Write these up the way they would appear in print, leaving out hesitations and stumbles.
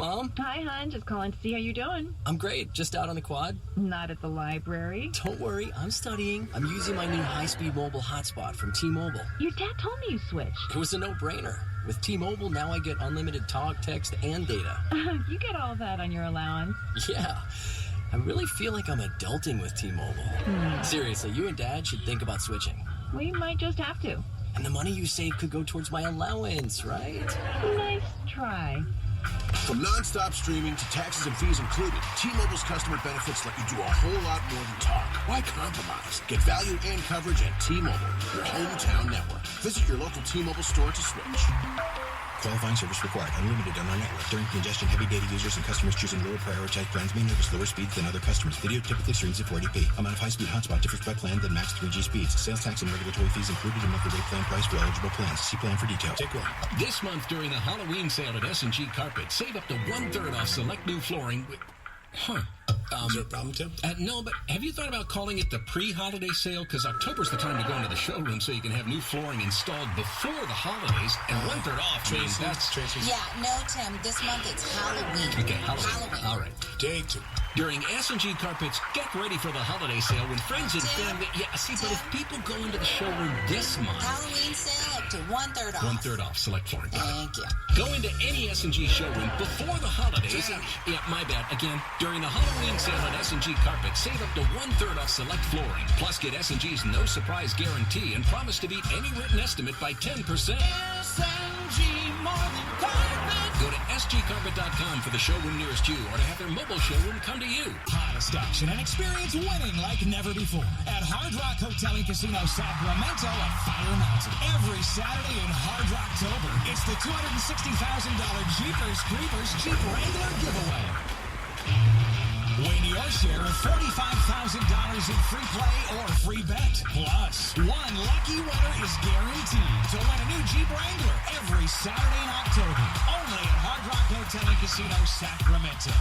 Mom. Hi, hon. Just calling to see how you're doing. I'm great. Just out on the quad. Not at the library. Don't worry. I'm studying. I'm using my new high-speed mobile hotspot from T-Mobile. Your dad told me you switched. It was a no-brainer. With T-Mobile, now I get unlimited talk, text, and data. You get all that on your allowance. Yeah. I really feel like I'm adulting with T-Mobile. Seriously, you and Dad should think about switching. We might just have to. And the money you save could go towards my allowance, right? Nice try. From non-stop streaming to taxes and fees included, T-Mobile's customer benefits let you do a whole lot more than talk. Why compromise? Get value and coverage at T-Mobile, your hometown network. Visit your local T-Mobile store to switch. Qualifying service required. Unlimited on our network. During congestion, heavy data users and customers choosing lower prioritized plans may notice lower speeds than other customers. Video typically streams at 480p. Amount of high-speed hotspot differs by plan than max 3G speeds. Sales tax and regulatory fees included in monthly rate plan price for eligible plans. See plan for details. Take one. This month during the Halloween sale at S&G Carpet, save up to 1/3 off select new flooring. Is there a problem, Tim? No, but have you thought about calling it the pre-holiday sale? Because October's the time to go into the showroom so you can have new flooring installed before the holidays, and 1/3 off means that's... Yeah, no, Tim. This month it's Halloween. Okay, Halloween. All right. Take two. During S&G Carpets, get ready for the holiday sale when friends and Tim, family... Yeah, see, but if people go into the showroom this month... Halloween sale up to 1/3 off. 1/3 off select flooring. Thank you. Go into any S&G showroom before the holidays. And, yeah, my bad. Again, during the Halloween sale at S&G Carpet, save up to 1/3 off select flooring. Plus, get S&G's no surprise guarantee and promise to beat any written estimate by 10%. S&G more than carpet. Go to sgcarpet.com for the showroom nearest you, or to have their mobile showroom come to you. Hottest action and experience winning like never before at Hard Rock Hotel and Casino Sacramento at Fire Mountain. Every Saturday in Hard Rocktober, it's the $260,000 Jeepers Creepers Jeep Wrangler giveaway. Win your share of $45,000 in free play or free bet. Plus, one lucky winner is guaranteed to win a new Jeep Wrangler every Saturday in October. Only at Hard Rock Hotel and Casino Sacramento.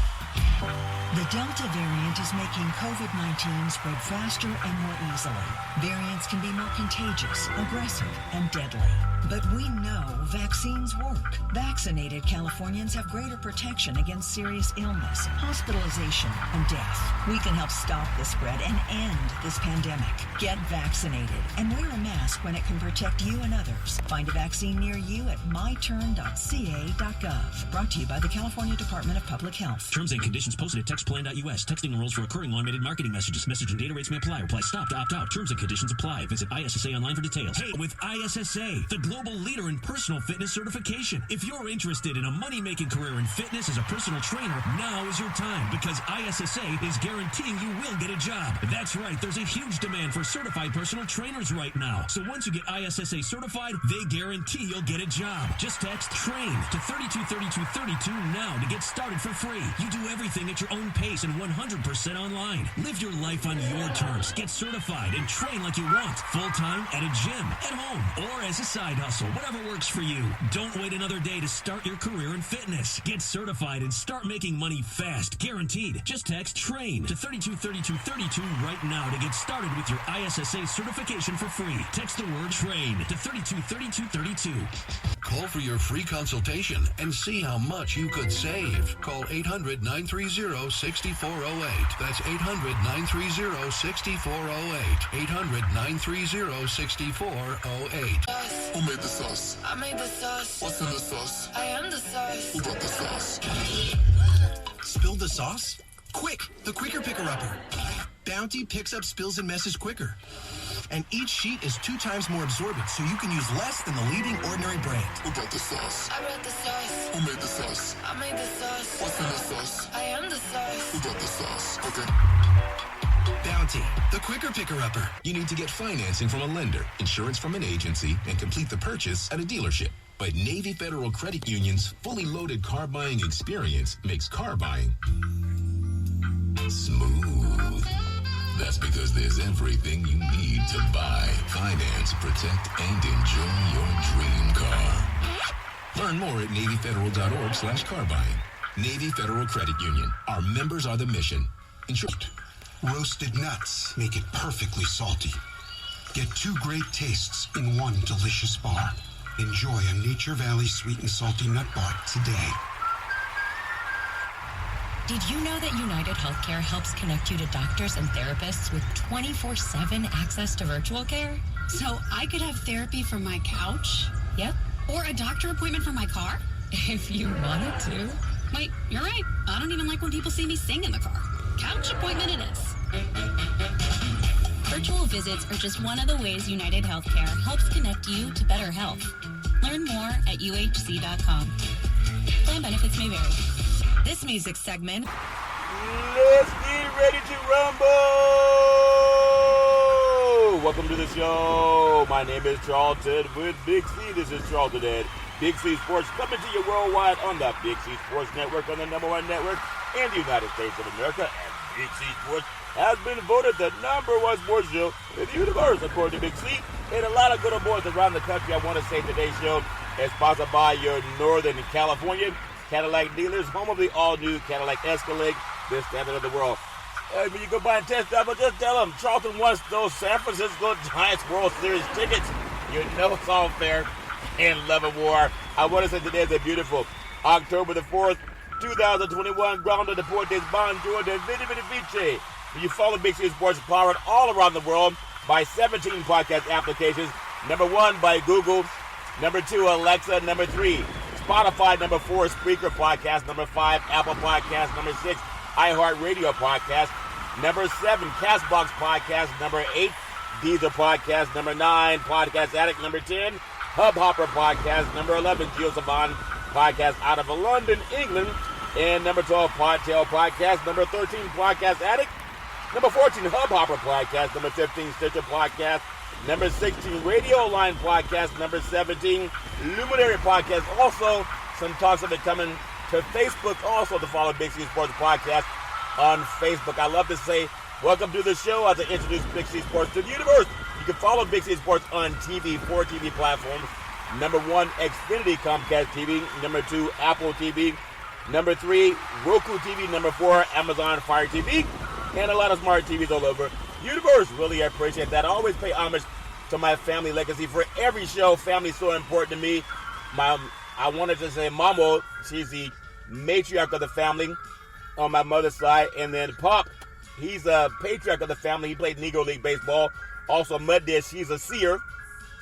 The Delta variant is making COVID-19 spread faster and more easily. Variants can be more contagious, aggressive, and deadly. But we know vaccines work. Vaccinated Californians have greater protection against serious illness, hospitalization, and death. We can help stop the spread and end this pandemic. Get vaccinated and wear a mask when it can protect you and others. Find a vaccine near you at myturn.ca.gov. Brought to you by the California Department of Public Health. Terms and conditions posted at textplan.us. Texting enrolls for recurring automated marketing messages. Message and data rates may apply. Reply stop to opt out. Terms and conditions apply. Visit ISSA online for details. Hey, with ISSA, the global leader in personal fitness certification. If you're interested in a money-making career in fitness as a personal trainer, now is your time, because ISSA is guaranteeing you will get a job. That's right. There's a huge demand for certified personal trainers right now. So once you get ISSA certified, they guarantee you'll get a job. Just text TRAIN to 323232 now to get started for free. You do everything at your own pace and 100% online. Live your life on your terms. Get certified and train like you want. Full-time, at a gym, at home, or as a side hustle. Whatever works for you. Don't wait another day to start your career in fitness. Get certified and start making money fast. Guaranteed. Just text TRAIN to 323232 right now to get started with your ISSA certification for free. Text the word TRAIN to 323232. Call for your free consultation and see how much you could save. Call 800-930-6408. That's 800-930-6408. 800-930-6408. Who made the sauce? I made the sauce. What's in the sauce? I am the sauce. Who brought the sauce? Spilled the sauce? Quick, the quicker picker-upper. Bounty picks up spills and messes quicker. And each sheet is 2 times more absorbent, so you can use less than the leading ordinary brand. Who brought the sauce? I brought the sauce. Who made the sauce? I made the sauce. What's in the sauce? I am the sauce. Who brought the sauce? Okay. Bounty, the quicker picker-upper. You need to get financing from a lender, insurance from an agency, and complete the purchase at a dealership. But Navy Federal Credit Union's fully loaded car buying experience makes car buying smooth. That's because there's everything you need to buy, finance, protect, and enjoy your dream car. Learn more at NavyFederal.org/car buying. Navy Federal Credit Union. Our members are the mission. Insured. Roasted nuts make it perfectly salty. Get 2 great tastes in one delicious bar. Enjoy a Nature Valley sweet and salty nut bar today. Did you know that United Healthcare helps connect you to doctors and therapists with 24/7 access to virtual care? So I could have therapy from my couch? Yep. Or a doctor appointment from my car? If you wanted to. Wait, you're right. I don't even like when people see me sing in the car. Couch appointment it is. Virtual visits are just one of the ways United Healthcare helps connect you to better health. Learn more at uhc.com. Plan benefits may vary. This music segment. Let's get ready to rumble! Welcome to the show. My name is Charlton with Big C. This is Charlton at Big C Sports, coming to you worldwide on the Big C Sports Network, on the #1 network in the United States of America. And Big C Sports has been voted the #1 sports show in the universe, according to Big C. And a lot of good old boys around the country. I want to say today's show is sponsored by your Northern California Cadillac dealers, home of the all-new Cadillac Escalade, the standard of the world. When you go buy a test drive, just tell them Charlton wants those San Francisco Giants World Series tickets. You know it's all fair in love and war. I want to say today is a beautiful October the 4th, 2021, ground of the Deportes Bonjour de Vidi Vidi Vici. You follow Big C Sports powered all around the world by 17 podcast applications. #1 by Google, #2 Alexa, #3 Spotify, #4 Spreaker Podcast, #5 Apple Podcast, #6 iHeartRadio Podcast, #7 Castbox Podcast, #8 Deezer Podcast, #9 Podcast Addict, #10 Hubhopper Podcast, #11 Geosavan Podcast out of London, England, and #12 Podtail Podcast, #13 Podcast Addict, #14 Hubhopper Podcast, #15 Stitcher Podcast, #16 Radio Line Podcast, #17 Luminary Podcast. Also, some talks of it coming to Facebook, also to follow Big C Sports Podcast on Facebook. I love to say welcome to the show as I introduce Big C Sports to the universe. You can follow Big C Sports on TV, 4 TV platforms. #1 Xfinity Comcast TV, #2 Apple TV, #3 Roku TV, #4 Amazon Fire TV, and a lot of smart TVs all over universe. Really appreciate that. I always pay homage to my family legacy for every show. Family is so important to me. I wanted to say Mama, she's the matriarch of the family on my mother's side, and then Pop, he's a patriarch of the family. He played Negro League baseball. Also Mud Dish, she's a seer.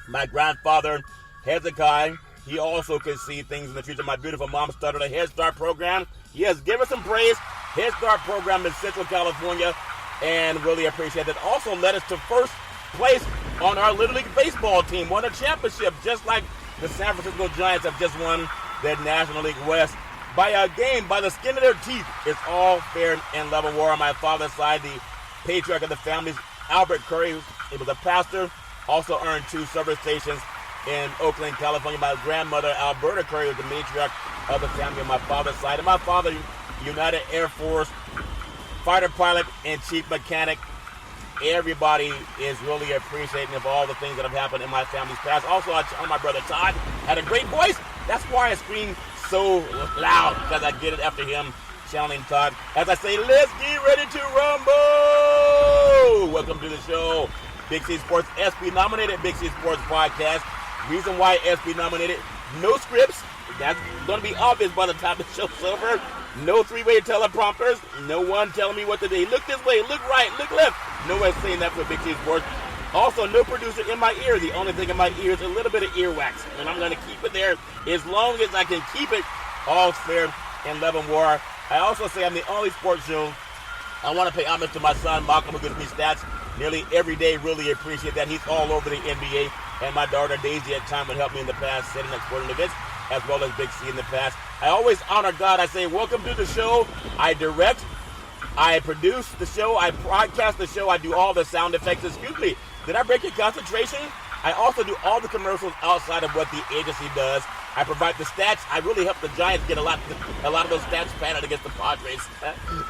My grandfather Hezekiah, he also can see things in the future. My beautiful mom started a Head Start program. Yes, give us some praise. Head Start program in Central California, and really appreciate that. Also led us to first place on our Little League baseball team. Won a championship, just like the San Francisco Giants have just won the National League West by a game, by the skin of their teeth. It's all fair and love and war. On my father's side, the patriarch of the family, Albert Curry, he was a pastor, also earned 2 service stations in Oakland, California. My grandmother, Alberta Curry, was the matriarch of the family on my father's side. And my father, United Air Force, fighter pilot and chief mechanic. Everybody is really appreciating of all the things that have happened in my family's past. Also, my brother Todd had a great voice. That's why I scream so loud, because I get it after him channeling Todd. As I say, let's get ready to rumble! Welcome to the show. Big C Sports ESPY nominated Big C Sports Podcast. Reason why ESPY nominated, no scripts. That's going to be obvious by the time the show's over. No 3-way teleprompters. No one telling me what to do. Look this way, look right, look left. No one saying that for Big C Sports. Also, no producer in my ear. The only thing in my ear is a little bit of earwax. And I'm going to keep it there as long as I can keep it. All fair and love and war. I also say I'm the only sports show. I want to pay homage to my son, Malcolm, who gives me stats nearly every day. Really appreciate that. He's all over the NBA. And my daughter, Daisy, at time would help me in the past, setting up sporting events, as well as Big C in the past. I always honor God. I say, welcome to the show. I direct, I produce the show, I broadcast the show, I do all the sound effects. Excuse me, did I break your concentration? I also do all the commercials outside of what the agency does. I provide the stats. I really help the Giants get a lot of those stats padded against the Padres.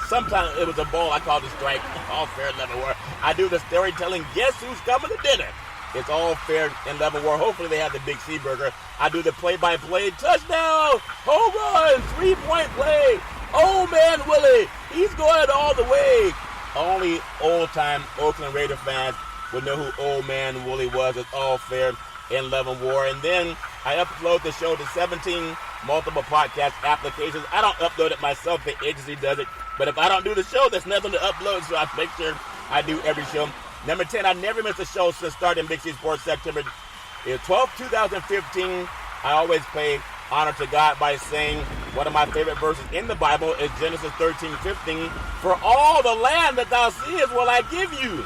Sometimes it was a ball I called a strike. All fair and level war. I do the storytelling. Guess who's coming to dinner? It's all fair and level war. Hopefully they have the Big C burger. I do the play-by-play. Touchdown! Home run! 3-point play! Oh, man, Willie! He's going all the way! Only old-time Oakland Raider fans would know who Old Man Willie was. It's all fair and love and war. And then I upload the show to 17 multiple podcast applications. I don't upload it myself. The agency does it. But if I don't do the show, there's nothing to upload, so I make sure I do every show. Number 10, I never missed a show since starting Big C Sports September 12, 2015. I always pay honor to God by saying one of my favorite verses in the Bible is Genesis 13:15. For all the land that thou seest will I give you,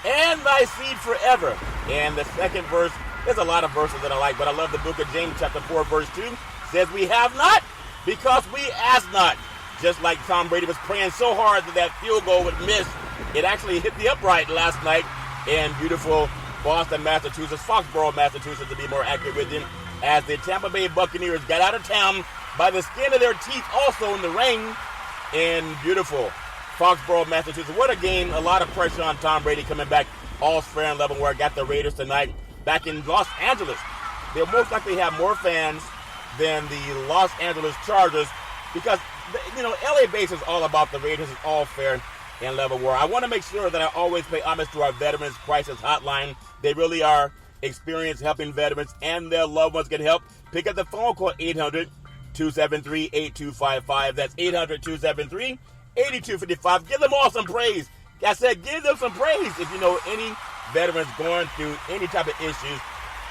and thy seed forever. And the second verse, there's a lot of verses that I like, but I love the book of James chapter 4, verse 2. Says we have not because we ask not. Just like Tom Brady was praying so hard that field goal would miss. It actually hit the upright last night in beautiful Boston, Massachusetts, Foxborough, Massachusetts, to be more accurate with him, as the Tampa Bay Buccaneers got out of town by the skin of their teeth, also in the rain, in beautiful Foxborough, Massachusetts. What a game. A lot of pressure on Tom Brady coming back. All's fair and level. Where I got the Raiders tonight back in Los Angeles. They'll most likely have more fans than the Los Angeles Chargers because, LA base is all about the Raiders. It's all fair and level war. I want to make sure that I always pay homage to our Veterans Crisis Hotline. They really are experienced helping veterans and their loved ones get help. Pick up the phone, call 800-273-8255. That's 800-273-8255. Give them all some praise. I said give them some praise. If you know any veterans going through any type of issues,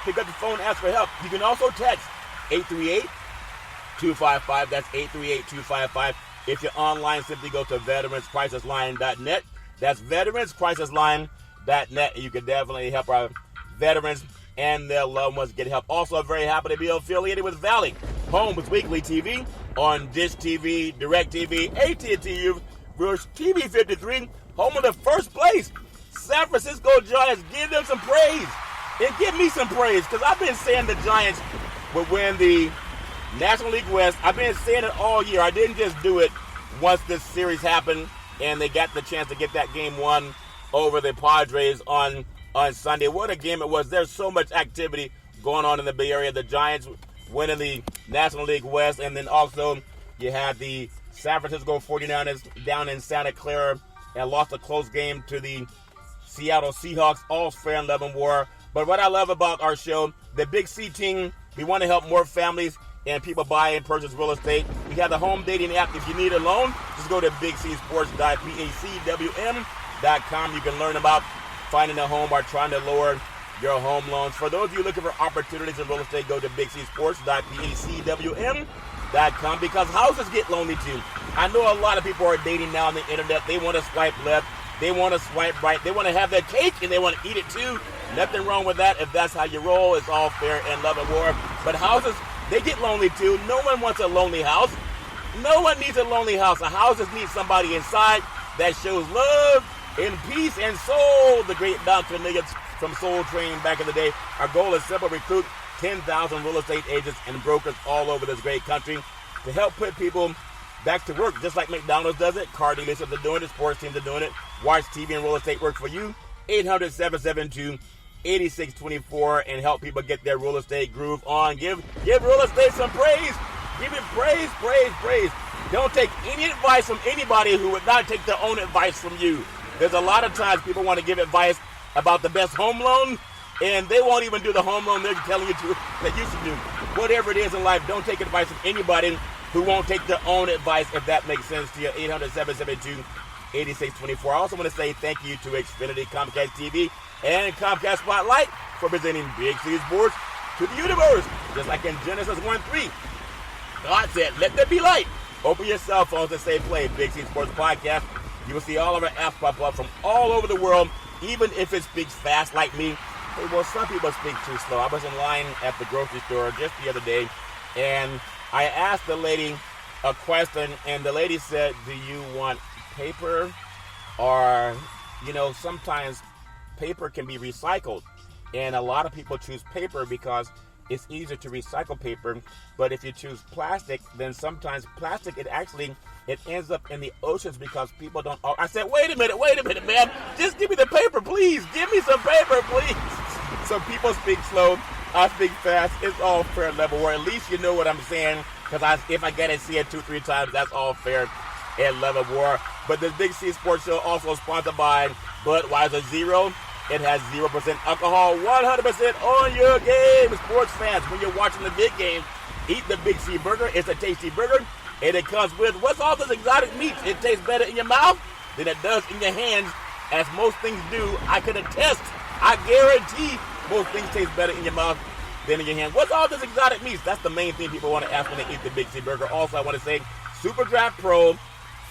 pick up the phone, ask for help. You can also text 838-255. That's 838-255. If you're online, simply go to veteranscrisisline.net. That's veteranscrisisline.net. You can definitely help our veterans and their loved ones get help. Also, very happy to be affiliated with Valley Homes Weekly TV on Dish TV, DirecTV, AT&T, Rush TV 53, home of the first place San Francisco Giants. Give them some praise and give me some praise, because I've been saying the Giants would win the National League West. I've been saying it all year. I didn't just do it once this series happened and they got the chance to get that game won over the Padres on Sunday. What a game it was. There's so much activity going on in the Bay Area. The Giants winning the National League West, and then also you had the San Francisco 49ers down in Santa Clara and lost a close game to the Seattle Seahawks. All fair and level war. But what I love about our show, the Big C team, we want to help more families and people buy and purchase real estate. We have the home dating app. If you need a loan, just go to bigcsports.pacwm.com. You can learn about finding a home or trying to lower your home loans. For those of you looking for opportunities in real estate, go to bigcsports.pacwm.com, because houses get lonely too. I know a lot of people are dating now on the internet. They want to swipe left. They want to swipe right. They want to have their cake and they want to eat it too. Nothing wrong with that if that's how you roll. It's all fair and love and war. But houses, they get lonely too. No one wants a lonely house. No one needs a lonely house. A house just needs somebody inside that shows love and peace and soul. The great Dr. Niggets from Soul Train back in the day. Our goal is simple: recruit 10,000 real estate agents and brokers all over this great country to help put people back to work, just like McDonald's does it. Car dealerships are doing it. Sports teams are doing it. Watch TV and real estate work for you. 800-772-8624, and help people get their real estate groove on. Give real estate some praise. Give it praise, praise, praise. Don't take any advice from anybody who would not take their own advice from you. There's a lot of times people want to give advice about the best home loan, and they won't even do the home loan they're telling you to that you should do. Whatever it is in life, don't take advice from anybody who won't take their own advice, if that makes sense to you. 800-772-8624. I also want to say thank you to Xfinity, Comcast TV, and Comcast Spotlight for presenting Big C Sports to the universe. Just like in Genesis 1:3, God said, let there be light. Open your cell phones and say play Big C Sports Podcast. You will see all of our apps pop up from all over the world, even if it speaks fast like me. Hey, well, some people speak too slow. I was in line at the grocery store just the other day, and I asked the lady a question, and the lady said, do you want paper? Or, sometimes paper can be recycled, and a lot of people choose paper because it's easier to recycle paper. But if you choose plastic, then sometimes plastic, it ends up in the oceans because people don't. I said, wait a minute, ma'am. Just give me the paper, please. Give me some paper, please. So people speak slow. I speak fast. It's all fair and level, or at least you know what I'm saying. Because if I get to see it 2-3 times, that's all fair and level war. But this Big C Sports Show also sponsored by Budweiser Zero. It has 0% alcohol, 100% on your game. Sports fans, when you're watching the big game, eat the Big C Burger. It's a tasty burger And it comes with, what's all this exotic meat? It tastes better in your mouth than it does in your hands, as most things do. I can attest, I guarantee most things taste better in your mouth than in your hand. What's all this exotic meats? That's the main thing people want to ask when they eat the Big C Burger. Also, I want to say, Super Draft Pro,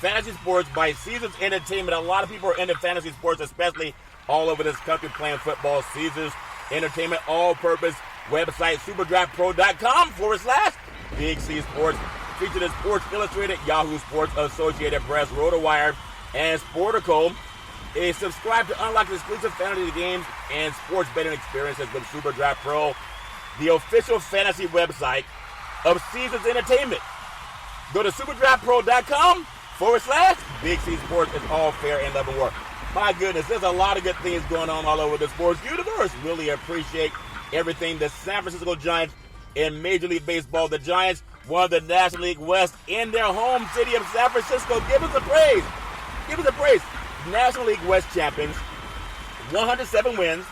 Fantasy Sports by Caesars Entertainment. A lot of people are into fantasy sports, especially all over this country playing football. Caesars Entertainment, all-purpose website, superdraftpro.com/Big C Sports. Featured in Sports Illustrated, Yahoo Sports, Associated Press, RotoWire, and Sportico. Subscribe to unlock exclusive fantasy games and sports betting experiences with Super Draft Pro, the official fantasy website of Caesars Entertainment. Go to superdraftpro.com/Big C Sports. It's all fair and love and war. My goodness, there's a lot of good things going on all over the sports universe. Really appreciate everything. The San Francisco Giants in Major League Baseball. The Giants won the National League West in their home city of San Francisco. Give us a praise. Give us a praise. National League West champions, 107 wins.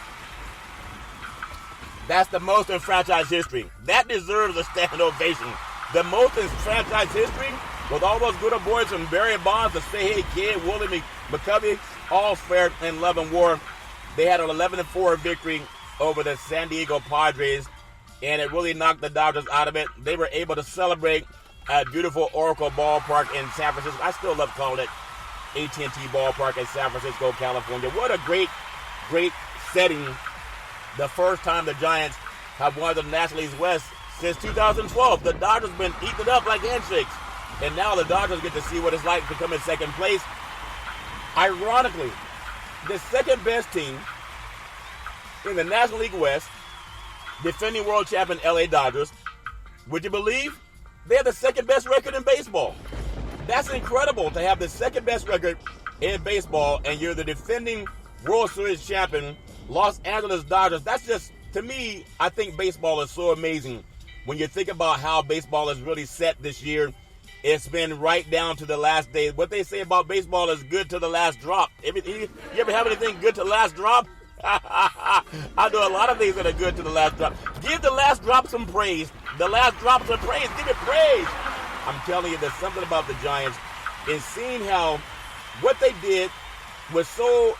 That's the most in franchise history. That deserves a standing ovation. The most in franchise history, with all those good old boys from Barry Bonds to Say Hey Kid, Willie McCovey, all fair in love and war. They had an 11-4 victory over the San Diego Padres, and it really knocked the Dodgers out of it. They were able to celebrate at beautiful Oracle Ballpark in San Francisco. I still love calling it AT&T Ballpark in San Francisco, California. What a great, great setting. The first time the Giants have won the National League West since 2012. The Dodgers been eating it up like handshakes. And now the Dodgers get to see what it's like to come in second place. Ironically, the second best team in the National League West, defending world champion LA Dodgers, would you believe they have the second best record in baseball? That's incredible to have the second best record in baseball, and you're the defending World Series champion, Los Angeles Dodgers. That's just, to me, I think baseball is so amazing. When you think about how baseball is really set this year, it's been right down to the last day. What they say about baseball is good to the last drop. You ever have anything good to the last drop? I do a lot of things that are good to the last drop. Give the last drop some praise. The last drop some praise. Give it praise. I'm telling you, there's something about the Giants in seeing how what they did was so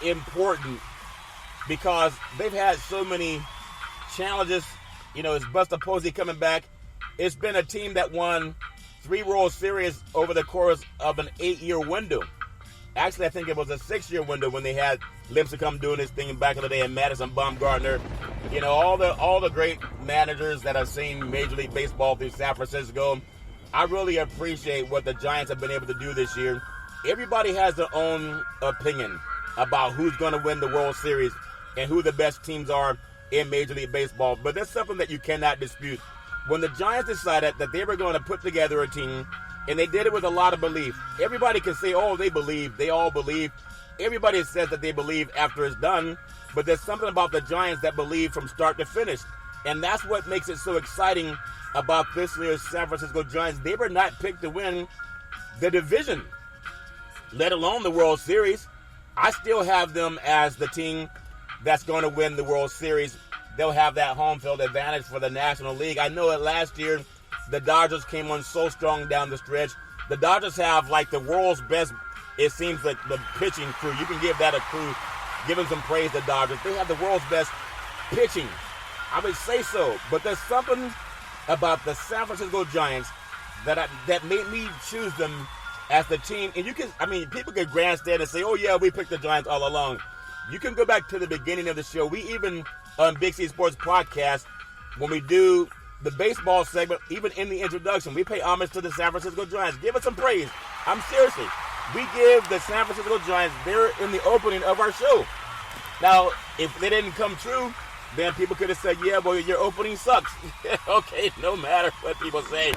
important, because they've had so many challenges. You know, it's Buster Posey coming back. It's been a team that won 3 World Series over the course of an 8-year window. Actually, I think it was a 6-year window when they had Lincecum doing his thing back in the day, and Madison Bumgarner. You know, all the great managers that have seen Major League Baseball through San Francisco. I really appreciate what the Giants have been able to do this year. Everybody has their own opinion about who's going to win the World Series and who the best teams are in Major League Baseball. But there's something that you cannot dispute. When the Giants decided that they were going to put together a team, and they did it with a lot of belief. Everybody can say, oh, they believe. They all believe. Everybody says that they believe after it's done. But there's something about the Giants that believe from start to finish. And that's what makes it so exciting about this year's San Francisco Giants. They were not picked to win the division, let alone the World Series. I still have them as the team that's going to win the World Series. They'll have that home field advantage for the National League. I know that last year the Dodgers came on so strong down the stretch. The Dodgers have like the world's best, it seems like, the pitching crew. You can give that a crew. Give them some praise, the Dodgers. They have the world's best pitching. I would say so. But there's something about the San Francisco Giants that made me choose them as the team. And you can, I mean, people can grandstand and say, oh yeah, we picked the Giants all along. You can go back to the beginning of the show. We even, on Big C Sports Podcast, when we do the baseball segment, even in the introduction, we pay homage to the San Francisco Giants. Give us some praise. I'm seriously. We give the San Francisco Giants, they're in the opening of our show. Now, if they didn't come true, then people could have said, yeah, well, your opening sucks. Okay, no matter what people say.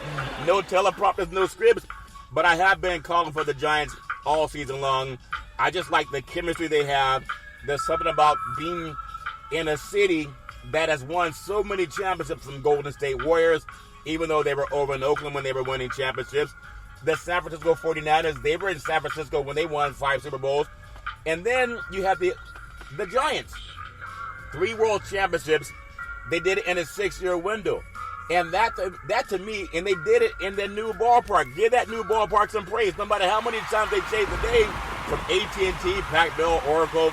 No teleprompters, no scripts. But I have been calling for the Giants all season long. I just like the chemistry they have. There's something about being in a city that has won so many championships from Golden State Warriors, even though they were over in Oakland when they were winning championships. The San Francisco 49ers, they were in San Francisco when they won 5 Super Bowls. And then you have the Giants. 3 world championships. They did it in a 6-year window. And that to me, and they did it in their new ballpark. Give that new ballpark some praise. No matter how many times they changed the name from AT&T, Pac-Bell, Oracle,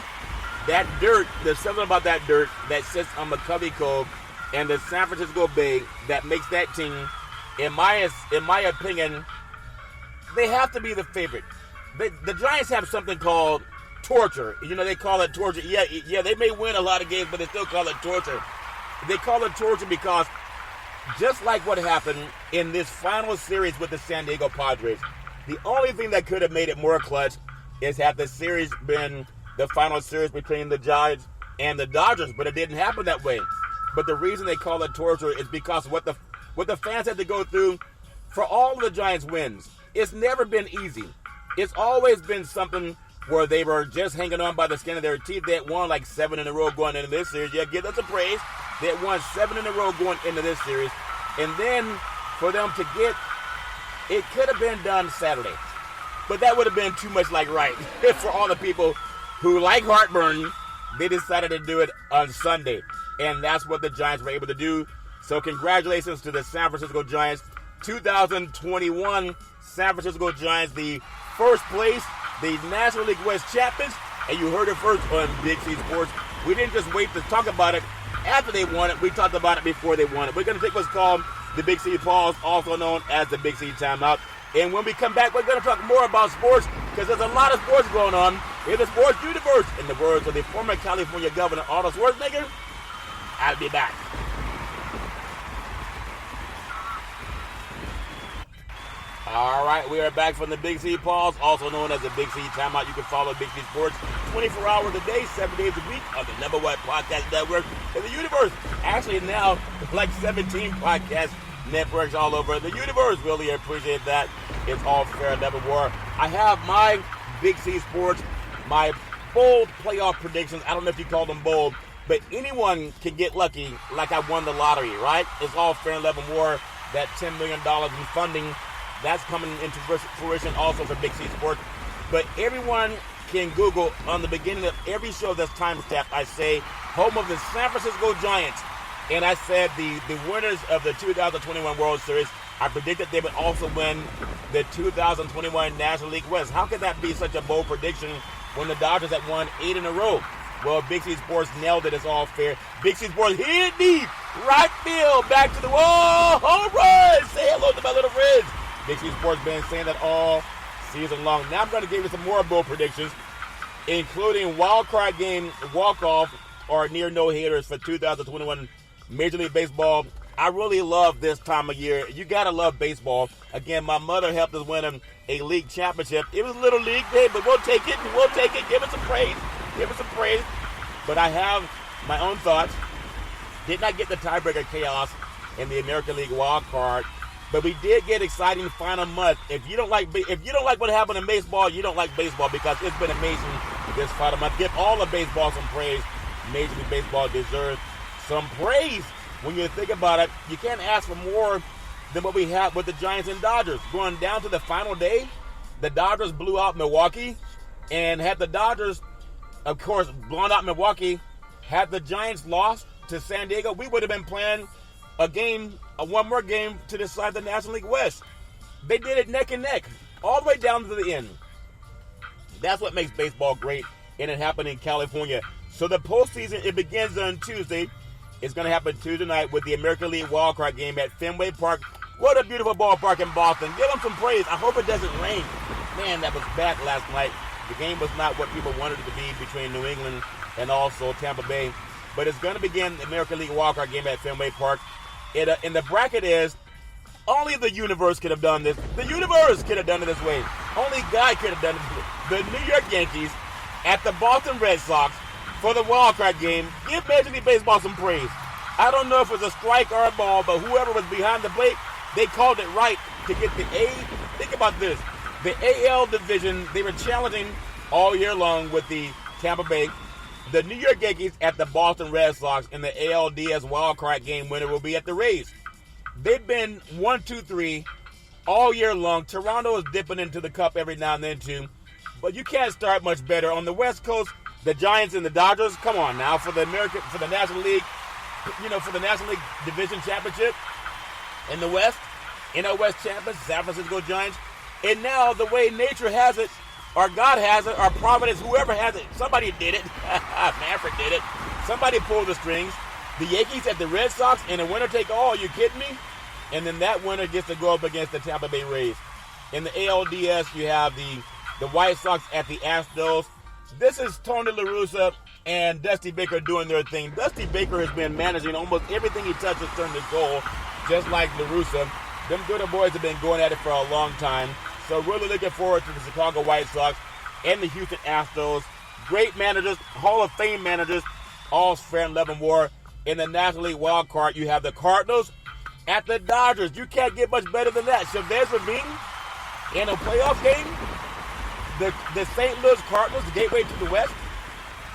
that dirt, there's something about that dirt that sits on McCovey Cove and the San Francisco Bay that makes that team, in my opinion, they have to be the favorite. The Giants have something called torture. You know, they call it torture. Yeah, they may win a lot of games, but they still call it torture. They call it torture because just like what happened in this final series with the San Diego Padres, the only thing that could have made it more clutch is had the series been the final series between the Giants and the Dodgers, but it didn't happen that way. But the reason they call it torture is because what the fans had to go through for all of the Giants' wins. It's never been easy. It's always been something where they were just hanging on by the skin of their teeth. They had won like 7 in a row going into this series. Yeah, give them some praise. They had won 7 in a row going into this series. And then for them to get, it could have been done Saturday. But that would have been too much like right. For all the people who like heartburn, they decided to do it on Sunday. And that's what the Giants were able to do. So congratulations to the San Francisco Giants. 2021 San Francisco Giants, the first place, the National League West champions. And you heard it first on Big C Sports. We didn't just wait to talk about it after they won it. We talked about it before they won it. We're going to take what's called the Big C Pause, also known as the Big C Timeout. And when we come back, we're going to talk more about sports because there's a lot of sports going on in the sports universe. In the words of the former California Governor, Arnold Schwarzenegger, I'll be back. All right, we are back from the Big C Pause, also known as the Big C Timeout. You can follow Big C Sports 24 hours a day, 7 days a week on the #1 podcast network in the universe. Actually, now, like 17 podcast networks all over the universe. Really appreciate that. It's all fair, never war. I have my Big C Sports, my bold playoff predictions. I don't know if you call them bold, but anyone can get lucky like I won the lottery, right? It's all fair and level war. That $10 million in funding, that's coming into fruition also for Big C Sports. But everyone can Google on the beginning of every show that's time-stamped, I say, home of the San Francisco Giants. And I said the winners of the 2021 World Series, I predicted they would also win the 2021 National League West. How could that be such a bold prediction when the Dodgers had won 8 in a row? Well, Big C Sports nailed it. It's all fair. Big C Sports hit deep, right field, back to the wall, home run. Say hello to my little friends. Big C Sports been saying that all season long. Now I'm going to give you some more bold predictions, including Wildcard game walk-off or near no-hitters for 2021 Major League Baseball. I really love this time of year. You got to love baseball. Again, my mother helped us win a league championship. It was a little league day, but we'll take it. We'll take it. Give it some praise. Give it some praise. But I have my own thoughts. Did not get the tiebreaker chaos in the American League wild card, but we did get exciting final month. If you don't like what happened in baseball, you don't like baseball because it's been amazing this final month. Give all of baseball some praise. Major League Baseball deserves some praise. When you think about it, you can't ask for more than what we have with the Giants and Dodgers. Going down to the final day, the Dodgers blew out Milwaukee, and had the Dodgers, of course, blown out Milwaukee, had the Giants lost to San Diego, we would have been playing one more game to decide the National League West. They did it neck and neck, all the way down to the end. That's what makes baseball great, and it happened in California. So the postseason, it begins on Tuesday. It's going to happen Tuesday night with the American League wildcard game at Fenway Park. What a beautiful ballpark in Boston. Give them some praise. I hope it doesn't rain. Man, that was bad last night. The game was not what people wanted it to be between New England and also Tampa Bay. But it's going to begin the American League wildcard game at Fenway Park. And the bracket is, only the universe could have done this. The universe could have done it this way. Only God could have done it. The New York Yankees at the Boston Red Sox for the wildcard game. Give Major League Baseball some praise. I don't know if it was a strike or a ball, but whoever was behind the plate, they called it right to get the A. Think about this. The AL division, they were challenging all year long with the Tampa Bay. The New York Yankees at the Boston Red Sox, and the ALDS wildcard game winner will be at the Rays. They've been 1-2-3 all year long. Toronto is dipping into the cup every now and then too, but you can't start much better. On the West Coast, the Giants and the Dodgers, come on now, for the National League, for the National League Division Championship. In the West, NL West champions, San Francisco Giants. And now, the way nature has it, or God has it, or Providence, whoever has it, somebody did it. Manfred did it. Somebody pulled the strings. The Yankees at the Red Sox in a winner-take-all. Are you kidding me? And then that winner gets to go up against the Tampa Bay Rays. In the ALDS, you have the White Sox at the Astros. This is Tony La Russa and Dusty Baker doing their thing. Dusty Baker has been managing almost everything he touches turned to goal, just like La Russa. Them good boys have been going at it for a long time. So really looking forward to the Chicago White Sox and the Houston Astros. Great managers, Hall of Fame managers, all fair and love and war. In the National League wild card, you have the Cardinals at the Dodgers. You can't get much better than that. Chavez Ravine in a playoff game. The St. Louis Cardinals, the gateway to the West,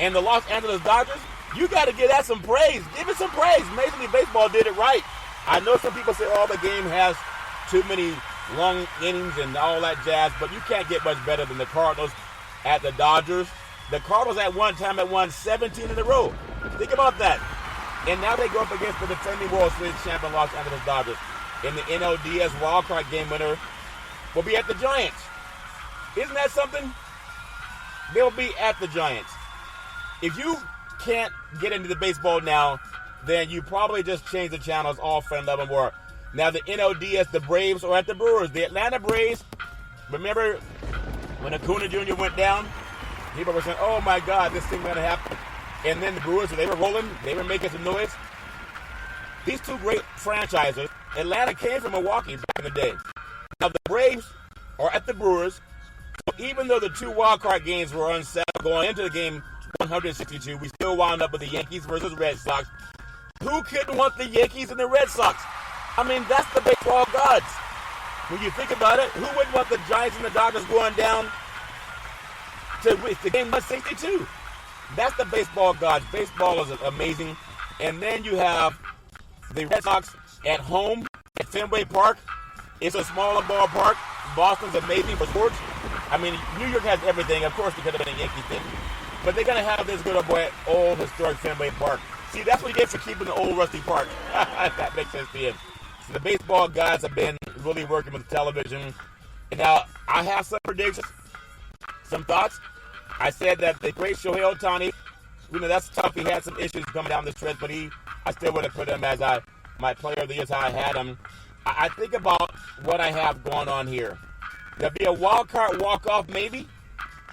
and the Los Angeles Dodgers. You got to give that some praise. Give it some praise. Major League Baseball did it right. I know some people say, oh, the game has too many long innings and all that jazz, but you can't get much better than the Cardinals at the Dodgers. The Cardinals at one time had won 17 in a row. Think about that. And now they go up against the defending World Series champion Los Angeles Dodgers. In the NLDS wildcard game winner will be at the Giants. Isn't that something? They'll be at the Giants. If you can't get into the baseball now, then you probably just change the channels all for 11 more. Now the NLDS, the Braves are at the Brewers. The Atlanta Braves, remember when Acuna Jr. went down? People were saying, oh my God, this thing going to happen. And then the Brewers, they were rolling. They were making some noise. These two great franchises, Atlanta came from Milwaukee back in the day. Now the Braves are at the Brewers. So even though the two wildcard games were unsettled going into the game 162, we still wound up with the Yankees versus Red Sox. Who couldn't want the Yankees and the Red Sox? I mean, that's the baseball gods. When you think about it, who wouldn't want the Giants and the Dodgers going down to the game 162? That's the baseball gods. Baseball is amazing. And then you have the Red Sox at home at Fenway Park. It's a smaller ballpark. Boston's amazing for sports. I mean, New York has everything. Of course, it could have been a Yankee thing. But they're going to have this good old boy, old historic Fenway Park. See, that's what you get for keeping the old rusty park. That makes sense to you. So the baseball guys have been really working with television. And now, I have some predictions, some thoughts. I said that the great Shohei Ohtani, that's tough. He had some issues coming down the stretch, but I still would have put him as my player of the year, how I had him. I think about what I have going on here. There'll be a wild card walk-off maybe.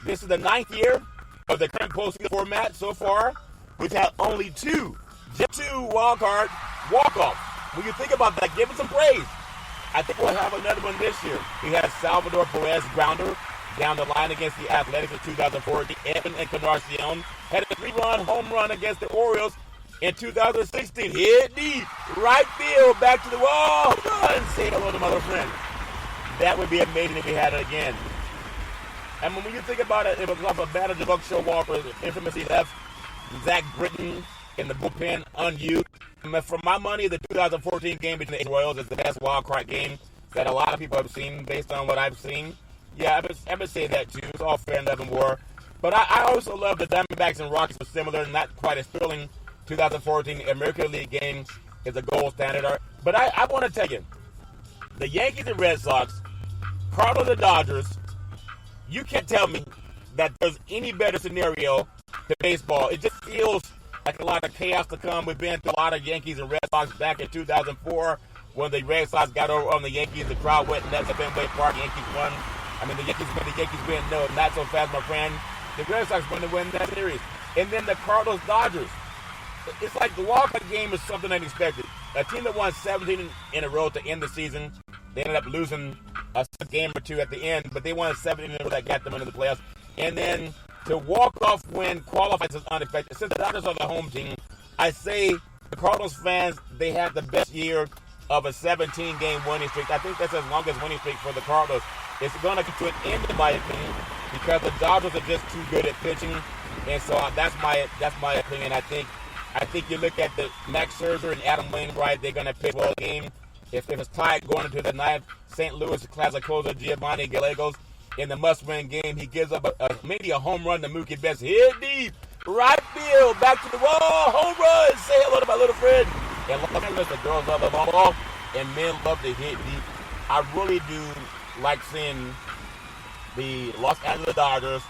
This is the 9th year of the current postseason format so far. We've had only two wild card walk-offs. When you think about that, give it some praise. I think we'll have another one this year. We had Salvador Perez grounder down the line against the Athletics in 2014. Evan Encarnacion had a 3-run home run against the Orioles in 2016. Hit deep, right field, back to the wall. Run, say hello to my little friend. That would be amazing if we had it again. And when you think about it, it was off a manager Buck Showalker, infamously left Zach Britton in the bullpen unused. For my money, the 2014 game between the Royals is the best wild card game that a lot of people have seen based on what I've seen. Yeah, I've been saying that too. It's all fair and love and war. But I also love the Diamondbacks and Rockies were similar, not quite as thrilling. 2014 American League game is a gold standard. But I want to tell you, the Yankees and Red Sox, Cardinals and Dodgers, you can't tell me that there's any better scenario to baseball. It just feels like a lot of chaos to come. We've been through a lot of Yankees and Red Sox back in 2004 when the Red Sox got over on the Yankees. The crowd went nuts at Fenway Park. Yankees won. I mean, the Yankees win. No, not so fast, my friend. The Red Sox going to win that series. And then the Cardinals-Dodgers. It's like the wildcard game is something unexpected. A team that won 17 in a row to end the season, they ended up losing a game or two at the end, but they won 17 in a row that got them into the playoffs. And then to walk off win qualifies as unexpected. Since the Dodgers are the home team, I say the Cardinals fans, they had the best year of a 17-game winning streak. I think that's as longest winning streak for the Cardinals. It's going to come to an end, in my opinion, because the Dodgers are just too good at pitching, and so that's my opinion. I think you look at the Max Scherzer and Adam Wainwright, they're going to pitch well game. If it's tied going into the ninth, St. Louis Classic closer Giovanni Gallegos in the must-win game, he gives up maybe a home run to Mookie Betts. Hit deep, right field, back to the wall, home run. Say hello to my little friend. And Los Angeles, the girls love the ball. and men love to hit deep. I really do like seeing the Los Angeles Dodgers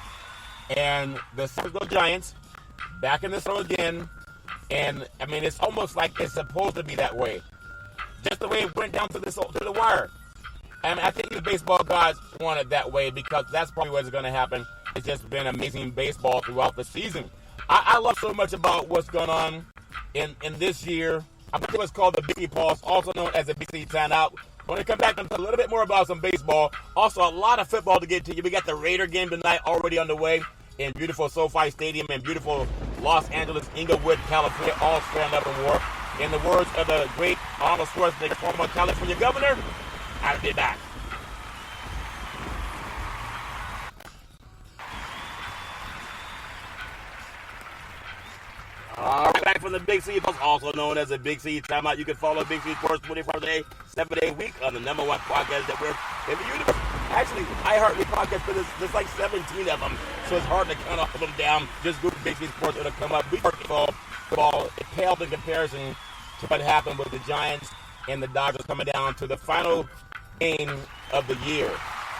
and the San Francisco Giants back in the show again. And, I mean, it's almost like it's supposed to be that way. Just the way it went down to the wire. I mean, I think the baseball gods want it that way because that's probably what's going to happen. It's just been amazing baseball throughout the season. I love so much about what's going on in this year. I think what's called the Big C Pause, also known as the Big C Timeout. We're going to come back and talk a little bit more about some baseball. Also, a lot of football to get to you. We got the Raider game tonight already underway in beautiful SoFi Stadium in beautiful Los Angeles, Inglewood, California, all squaring up in war. In the words of the great Arnold Schwarzenegger, former California governor, I'll be back. All right, back from the Big C, also known as the Big C Timeout. You can follow Big C Sports 24 hours a day, 7 day a week on the #1 podcast network in the universe. Actually, iHeartRadio podcast, but there's like 17 of them, so it's hard to count all of them down. Just Google Big C Sports, it'll come up. We talk football. It paled in comparison to what happened with the Giants and the Dodgers coming down to the final game of the year.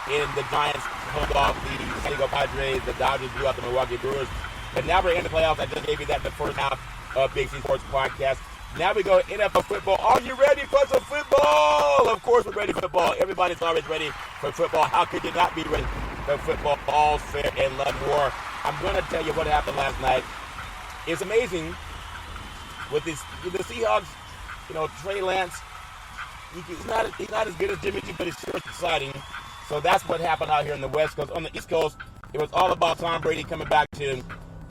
And the Giants held off the San Diego Padres. The Dodgers blew out the Milwaukee Brewers. But now we're in the playoffs. I just gave you that in the first half of Big C Sports Podcast. Now we go NFL football. Are you ready for some football? Of course we're ready for football. Everybody's always ready for football. How could you not be ready for football? All fair and love war. I'm going to tell you what happened last night. It's amazing with the Seahawks. You know, Trey Lance, he's not as good as Jimmy G, but it's sure exciting. So that's what happened out here in the West Coast. On the East Coast, it was all about Tom Brady coming back to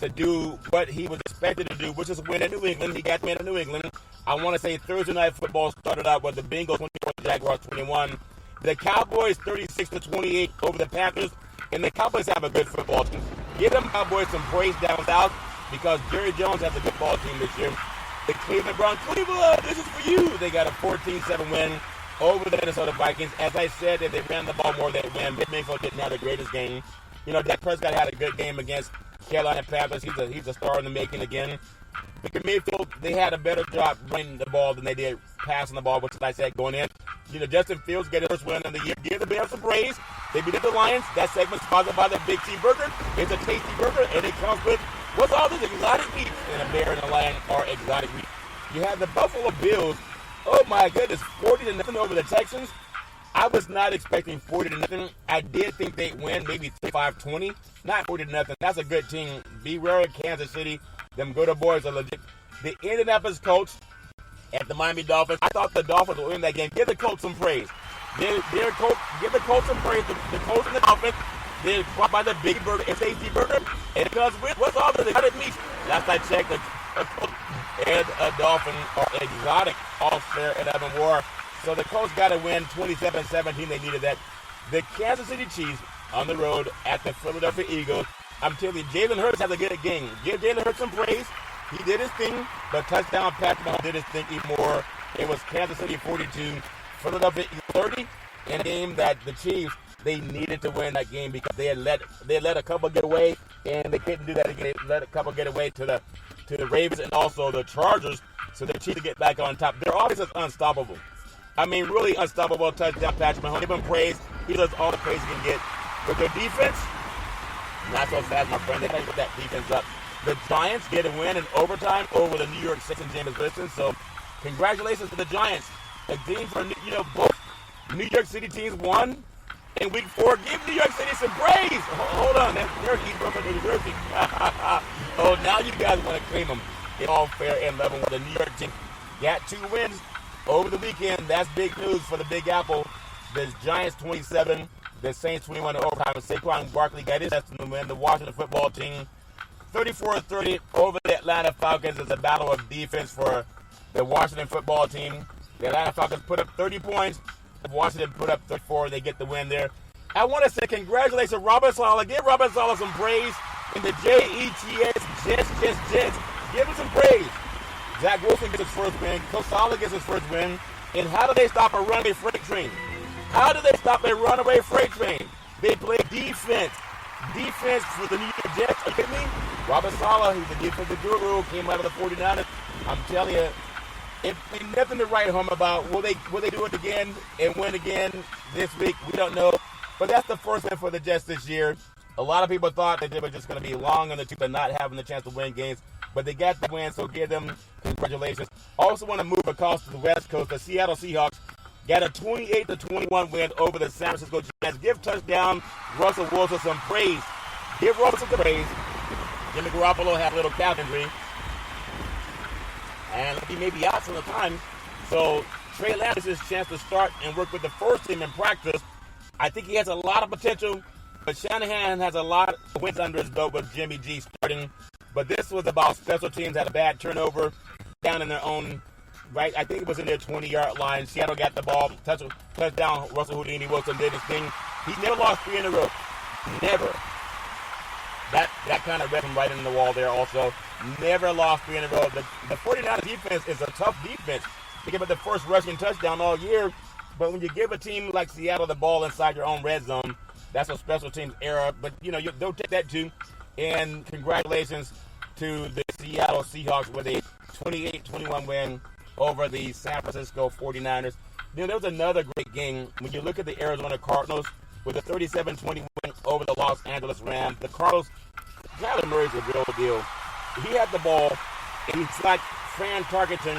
do what he was expected to do, which is win in New England. He got to win in New England. I want to say Thursday night football started out with the Bengals 24, Jaguars 21. The Cowboys 36-28 over the Panthers, and the Cowboys have a good football team. Give them Cowboys some praise down south because Jerry Jones has a good ball team this year. The Cleveland Browns, Cleveland, this is for you. They got a 14-7 win over the Minnesota Vikings. As I said, if they ran the ball more, they'd win. Baker Mayfield didn't have the greatest game. You know, Dak Prescott had a good game against Carolina Panthers. He's a star in the making again. Baker Mayfield, they had a better job running the ball than they did passing the ball, which I said going in. You know, Justin Fields get his first win of the year. Give the Bears some praise. They beat the Lions. That segment's sponsored by the Big T Burger. It's a tasty burger, and it comes with what's all this exotic meat. And a bear and a lion are exotic meat. You have the Buffalo Bills. Oh my goodness, 40-0 over the Texans. I was not expecting 40-0. I did think they'd win, maybe 35-20. Not 40-0. That's a good team. Be wary, Kansas City. Them good old boys are legit. The Indianapolis Colts at the Miami Dolphins. I thought the Dolphins would win that game. Give the Colts some praise. Give the Colts some praise. The Colts and the Dolphins. They're brought by the Big Burger, tasty burger. And it comes with what's all the exotic meat. Last I checked, the Colts and a Dolphin are exotic. All fair and up in war. So the Colts got to win 27-17. They needed that. The Kansas City Chiefs on the road at the Philadelphia Eagles. I'm telling you, Jalen Hurts has a good game. Give Jalen Hurts some praise. He did his thing, but touchdown Patrick Mahomes did his thing even more. It was Kansas City 42, Philadelphia 30, in a game that the Chiefs, they needed to win that game because they had let a couple get away, and they couldn't do that again. They let a couple get away to the Ravens and also the Chargers, so the Chiefs to get back on top. Their offense is unstoppable. I mean, really unstoppable. Touchdown Patrick Mahomes. Give him praise. He does all the praise he can get. With their defense, not so fast, my friend. They can't get that defense up. The Giants get a win in overtime over the New York Saints and Jameis Winston. So, congratulations to the Giants. The teams for both New York City teams won in Week 4. Give New York City some praise. Hold on, they're East Brooklyn, New Jersey. Oh, now you guys want to claim them. It's all fair and level. The New York team got 2 wins over the weekend. That's big news for the Big Apple. The Giants 27, the Saints 21 in overtime. Saquon Barkley got his estimate win. The Washington football team 34-30 over the Atlanta Falcons. It's a battle of defense for the Washington football team. The Atlanta Falcons put up 30 points. Washington put up 34. They get the win there. I want to say congratulations to Robert Saleh. Give Robert Saleh some praise in the Jets. Jets. Give him some praise. Zach Wilson gets his first win. Coach Saleh gets his first win. And how do they stop a runaway freight train? How do they stop a runaway freight train? They play defense. Defense for the New York Jets. Are you kidding me? Robert Saleh, he's a defensive guru, came out of the 49ers. I'm telling you, Ain't nothing to write home about. Will they do it again and win again this week? We don't know. But that's the first win for the Jets this year. A lot of people thought that they were just going to be long on the tooth and not having the chance to win games. But they got the win, so give them congratulations. Also want to move across to the West Coast. The Seattle Seahawks got a 28-21 win over the San Francisco Giants. Give touchdown Russell Wilson some praise. Give Russell some praise. Jimmy Garoppolo had a little calf injury. And he may be out some time. So Trey Lance has his chance to start and work with the first team in practice. I think he has a lot of potential, but Shanahan has a lot of wins under his belt with Jimmy G starting. But this was about special teams, had a bad turnover down in their own right. I think it was in their 20-yard line. Seattle got the ball, touchdown. Russell Houdini Wilson did his thing. He never lost 3 in a row. Never. That kind of read him right in the wall there also. Never lost 3 in a row. The 49ers defense is a tough defense. They give it the first rushing touchdown all year. But when you give a team like Seattle the ball inside your own red zone, that's a special teams error. But, they'll take that too. And congratulations to the Seattle Seahawks with a 28-21 win over the San Francisco 49ers. There was another great game. When you look at the Arizona Cardinals with a 37-20 win over the Los Angeles Rams, the Cardinals, Kyler Murray's a real deal. He had the ball, and he's like Fran Tarkenton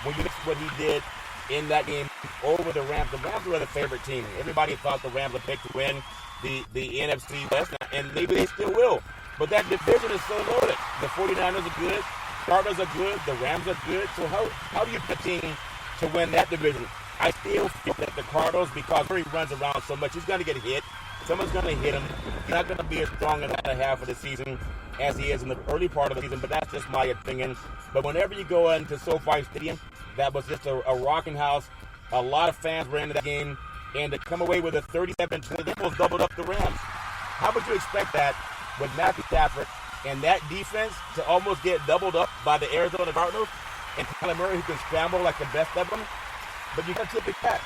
when you look at what he did in that game over the Rams. The Rams were the favorite team. Everybody thought the Rams would pick to win the NFC West, and maybe they still will. But that division is so loaded. The 49ers are good. Cardinals are good. The Rams are good. So how do you pick a team to win that division? I still feel that the Cardinals, because Murray runs around so much, he's going to get hit. Someone's going to hit him. He's not going to be as strong in the latter half of the season as he is in the early part of the season, but that's just my opinion. But whenever you go into SoFi Stadium, that was just a rocking house. A lot of fans were into that game, and to come away with a 37-20, they almost doubled up the Rams. How would you expect that with Matthew Stafford and that defense to almost get doubled up by the Arizona Cardinals and Kyler Murray, who can scramble like the best of them? But you got to tip it back.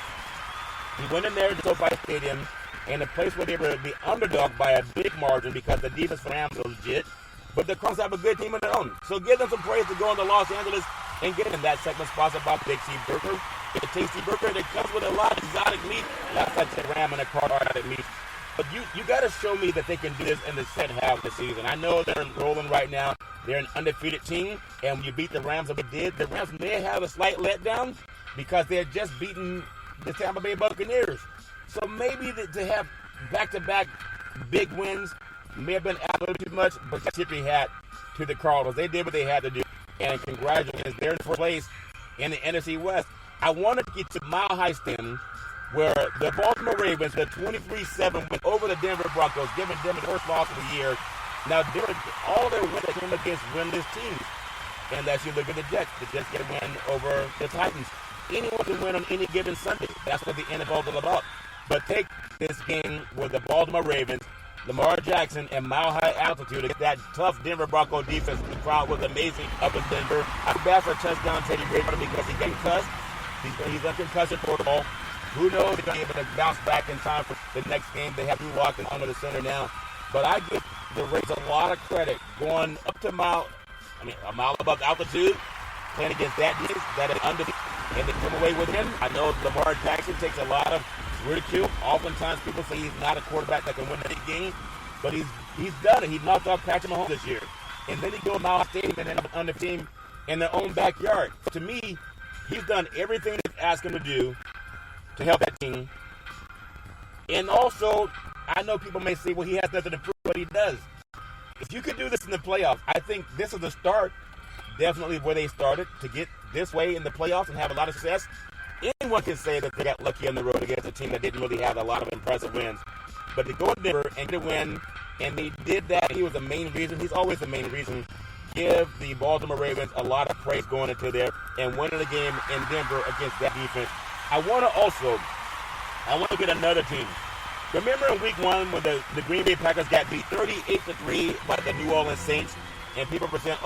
He went in there to SoFi Stadium, in a place where they were the underdog by a big margin because the defense for Rams was legit. But the Cardinals have a good team of their own. So give them some praise to go into Los Angeles and get in that segment sponsored by Big C Burger. It's a tasty burger that comes with a lot of exotic meat. That's like the ram and a exotic meat. But you got to show me that they can do this in the second half of the season. I know they're rolling right now. They're an undefeated team. And when you beat the Rams like they did, the Rams may have a slight letdown because they're just beating the Tampa Bay Buccaneers. So maybe to have back-to-back big wins may have been out a little too much, but tip your hat to the Cardinals. They did what they had to do. And congratulations. They're in first place in the NFC West. I want to get to Mile High Stadium, where the Baltimore Ravens, the 23-7 win over the Denver Broncos, giving Denver the first loss of the year. Now, all their wins came against winless teams. And as you look at the Jets get a win over the Titans. Anyone can win on any given Sunday. That's what the NFL is all about. But take this game with the Baltimore Ravens, Lamar Jackson, and Mile High altitude against that tough Denver Bronco defense. The crowd was amazing up in Denver. I feel bad for a touchdown Teddy Bridgewater because he got cussed. He's on concussion protocol. Who knows if he'll be able to bounce back in time for the next game. They have Drew Lock under the center now. But I give the Ravens a lot of credit going up to a mile above altitude, playing against that defense that is undefeated, and they come away with him. I know Lamar Jackson takes a lot of ridicule. Oftentimes people say he's not a quarterback that can win a big game, but he's done it. He knocked off Patrick Mahomes this year. And then he goes to Mile High Stadium and end up on the team in their own backyard. To me, he's done everything they've asked him to do to help that team. And also, I know people may say, well, he has nothing to prove, but he does. If you could do this in the playoffs, I think this is the start, definitely where they started, to get this way in the playoffs and have a lot of success. Anyone can say that they got lucky on the road against a team that didn't really have a lot of impressive wins. But to go to Denver and get a win, and they did that, he was the main reason. He's always the main reason. Give the Baltimore Ravens a lot of praise going into there and winning the game in Denver against that defense. I want to get another team. Remember in week 1 when the Green Bay Packers got beat 38-3 by the New Orleans Saints, and people were saying,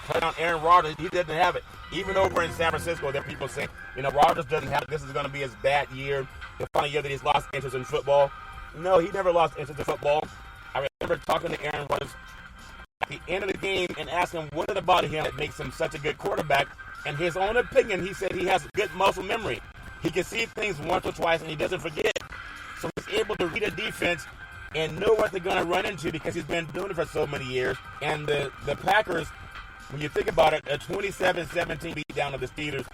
touchdown Aaron Rodgers, he doesn't have it. Even over in San Francisco, there are people saying, Rodgers doesn't have it. This is going to be his bad year, the final year that he's lost interest in football. No, he never lost interest in football. I remember talking to Aaron Rodgers at the end of the game and asking him what is it about him that makes him such a good quarterback. In his own opinion, he said he has good muscle memory. He can see things once or twice, and he doesn't forget. So he's able to read a defense and know what they're going to run into because he's been doing it for so many years. And the Packers, when you think about it, a 27-17 beat down of the Steelers.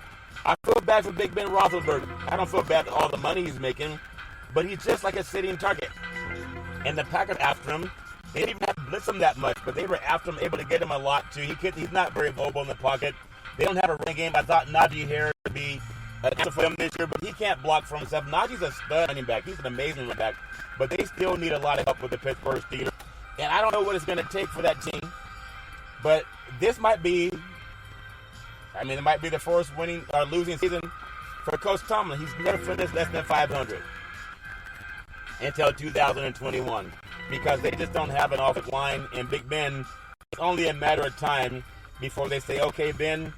I feel bad for Big Ben Roethlisberger. I don't feel bad for all the money he's making, but he's just like a sitting target. And the Packers after him, they didn't even have to blitz him that much, but they were after him, able to get him a lot too. He's not very mobile in the pocket. They don't have a run game. I thought Najee Harris would be an answer for him this year, but he can't block for himself. Najee's a stud running back. He's an amazing running back, but they still need a lot of help with the Pittsburgh Steelers. And I don't know what it's going to take for that team, but this might be, it might be the first winning or losing season for Coach Tomlin. He's never finished less than 500 until 2021 because they just don't have an offensive line. And Big Ben, it's only a matter of time before they say, okay, Ben,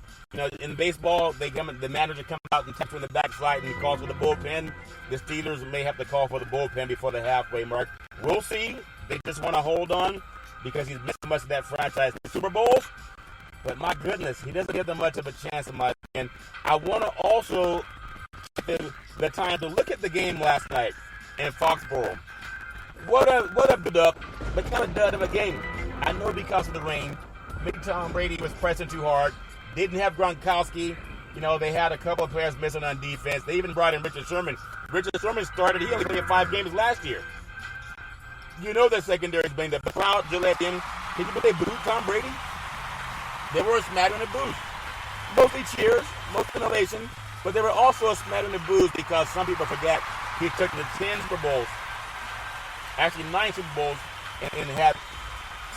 in baseball, the manager comes out and taps from the backslide and calls for the bullpen. The Steelers may have to call for the bullpen before the halfway mark. We'll see. They just want to hold on because he's missed much of that franchise in Super Bowls. But my goodness, he doesn't give them much of a chance in my opinion. I want to also take the time to look at the game last night in Foxborough. What a good up, but kind of dud of a game. I know because of the rain. Maybe Tom Brady was pressing too hard. Didn't have Gronkowski. They had a couple of players missing on defense. They even brought in Richard Sherman. Richard Sherman started. He only played 5 games last year. Their secondary is banged up. The crowd just let him. Can you believe they booed Tom Brady? They were a smattering of boos. Mostly cheers, mostly innovation, but they were also a smattering of boos because some people forget he took the 10 Super Bowls, actually 9 Super Bowls, and had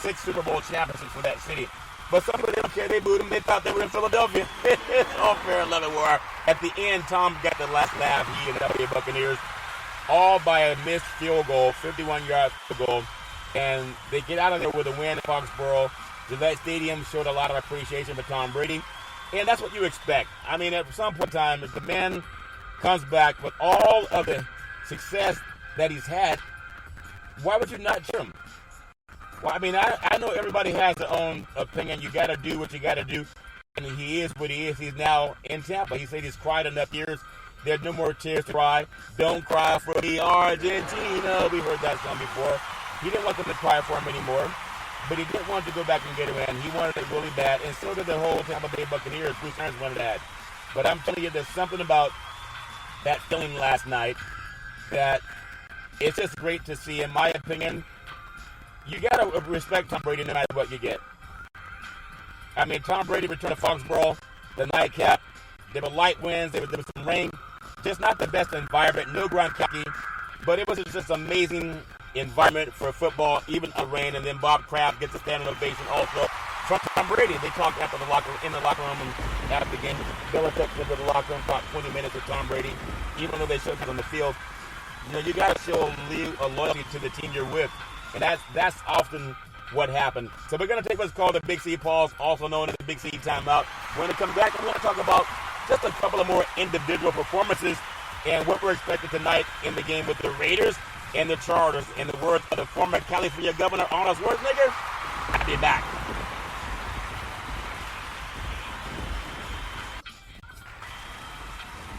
6 Super Bowl championships for that city. But some of them don't care. They booed him. They thought they were in Philadelphia. It's all fair and love and war. At the end, Tom got the last laugh. He and the Buccaneers, all by a missed field goal, 51-yard field goal, and they get out of there with a win in Foxborough. Gillette Stadium showed a lot of appreciation for Tom Brady, and that's what you expect. At some point in time, if the man comes back with all of the success that he's had, why would you not cheer him? Well, I know everybody has their own opinion. You got to do what you got to do, and he is what he is. He's now in Tampa. He said he's cried enough years. There's no more tears to cry. Don't cry for me, Argentina. We heard that song before. He didn't want them to cry for him anymore. But he didn't want to go back and get a win. He wanted it really bad, and so did the whole Tampa Bay Buccaneers. Bruce Arians wanted that. But I'm telling you, there's something about that feeling last night that it's just great to see. In my opinion, you got to respect Tom Brady no matter what you get. Tom Brady returned to Foxborough, the nightcap. There were light winds. There was some rain. Just not the best environment. No Gronkowski. But it was just amazing environment for football, even a rain. And then Bob Kraft gets a standing ovation also from Tom Brady. They talked after in the locker room and after the game. Belichick went to the locker room about 20 minutes with Tom Brady, even though they showed him on the field. You got to show a loyalty to the team you're with, and that's often what happened. So we're going to take what's called the Big C pause, also known as the Big C timeout. When it comes back, I'm going to talk about just a couple of more individual performances and what we're expecting tonight in the game with the Raiders and the Chargers. In the words of the former California Governor Arnold Schwarzenegger, I'll be back.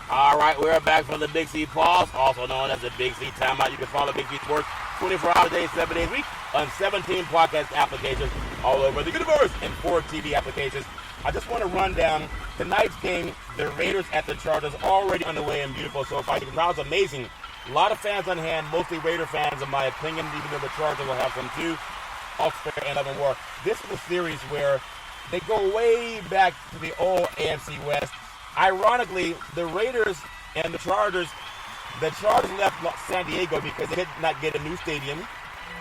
All right, we're back from the Big C pause, also known as the Big C timeout. You can follow Big C Sports 24 hours a day, 7 days a week on 17 podcast applications all over the universe and 4 TV applications. I just want to run down tonight's game, the Raiders at the Chargers, already underway and beautiful so far. The crowd's amazing. A lot of fans on hand, mostly Raider fans in my opinion, even though the Chargers will have some too. All fair and love and war. This is a series where they go way back to the old AFC West. Ironically, the Raiders and the Chargers left San Diego because they could not get a new stadium.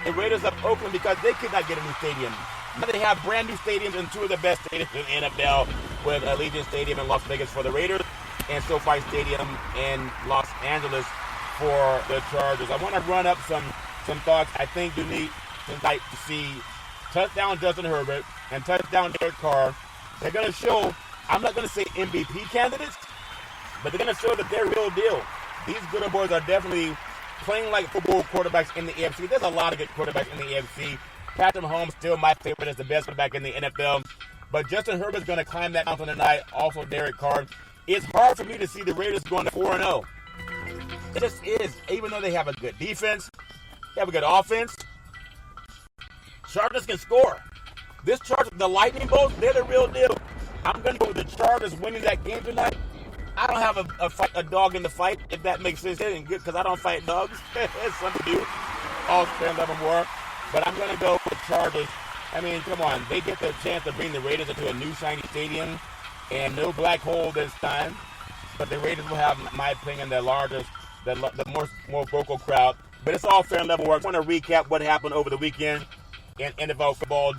The Raiders left Oakland because they could not get a new stadium. Now they have brand new stadiums and 2 of the best stadiums in the NFL with Allegiant Stadium in Las Vegas for the Raiders and SoFi Stadium in Los Angeles for the Chargers. I want to run up some thoughts I think you need tonight to see touchdown Justin Herbert and touchdown Derek Carr. They're going to show, I'm not going to say MVP candidates, but they're going to show that they're real deal. These good old boys are definitely playing like football quarterbacks in the AFC. There's a lot of good quarterbacks in the AFC. Patrick Mahomes, still my favorite, as the best quarterback in the NFL. But Justin Herbert's going to climb that mountain tonight. Also, Derek Carr. It's hard for me to see the Raiders going to 4-0. It just is. Even though they have a good defense, they have a good offense, Chargers can score. This Chargers, the Lightning Bolts, they're the real deal. I'm going to go with the Chargers winning that game tonight. I don't have a dog in the fight, if that makes sense. It ain't good because I don't fight dogs. It's something to do. All stand up and war. But I'm going to go with Chargers. I mean, come on. They get the chance to bring the Raiders into a new shiny stadium and no black hole this time. But the Raiders will have, in my opinion, the largest, the more vocal crowd. But it's all fair and level work. I want to recap what happened over the weekend in NFL football.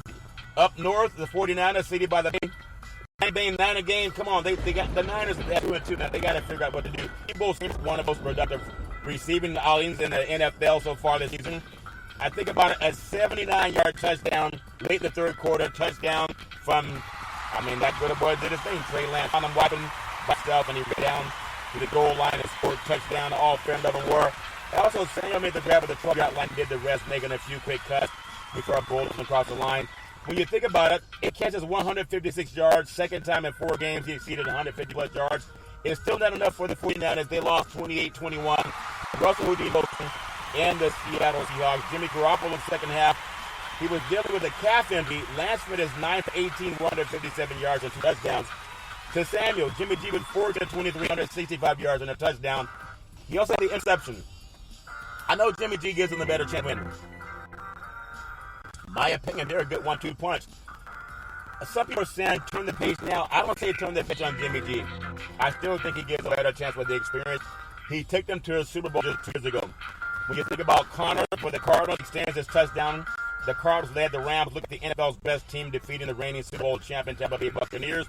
Up north, the 49ers, City by the Bay. Niner game. Come on, they got the Niners at 2-2 now. They got to figure out what to do. Debo Samuel, one of the most productive receiving outings in the NFL so far this season. I think about it, a 79-yard touchdown late in the third quarter. Touchdown from, that good boy did his thing. Trey Lance on him wiping by himself, and he ran down to the goal line and scored touchdown. All fair and level war. Also, Samuel made the grab of the 12-yard line, did the rest, making a few quick cuts before Bolton across the line. When you think about it, it catches 156 yards. Second time in 4 games, he exceeded 150-plus yards. It's still not enough for the 49ers. They lost 28-21. Russell Wilson and the Seattle Seahawks. Jimmy Garoppolo in the second half, he was dealing with a calf injury. Lance finished 9 for 18, 157 yards and 2 touchdowns. To Samuel, Jimmy G was 14-23, 165 yards and a touchdown. He also had the interception. I know Jimmy G gives him the better chance to win. My opinion, they're a good 1-2 punch. Some people are saying turn the page now. I don't say turn the page on Jimmy G. I still think he gives a better chance with the experience. He took them to a Super Bowl just 2 years ago. When you think about Connor for the Cardinals, he stands his touchdown. The Cardinals led the Rams. Look at the NFL's best team defeating the reigning Super Bowl champion Tampa Bay Buccaneers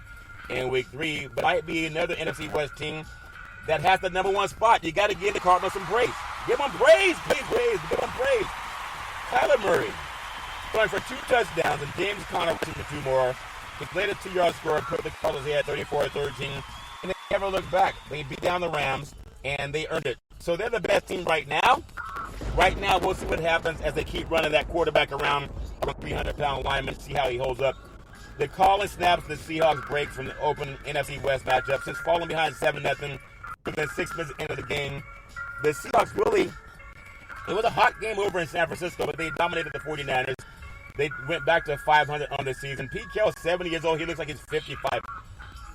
in Week 3. But might be another NFC West team that has the number 1 spot. You got to give the Cardinals some praise. Give them praise, praise, give them praise. Kyler Murray going for 2 touchdowns, and James Conner rushing for 2 more. He played a 2-yard score, put the Cardinals ahead 34-13, and they never looked back. They beat down the Rams, and they earned it. So they're the best team right now. Right now, we'll see what happens as they keep running that quarterback around a 300-pound lineman, see how he holds up. The calling snaps, the Seahawks break from the open NFC West matchup. Since falling behind 7-0 within 6 minutes into the game, the Seahawks really, it was a hot game over in San Francisco, but they dominated the 49ers. They went back to 500 on the season. Pete Carroll's 70 years old. He looks like he's 55.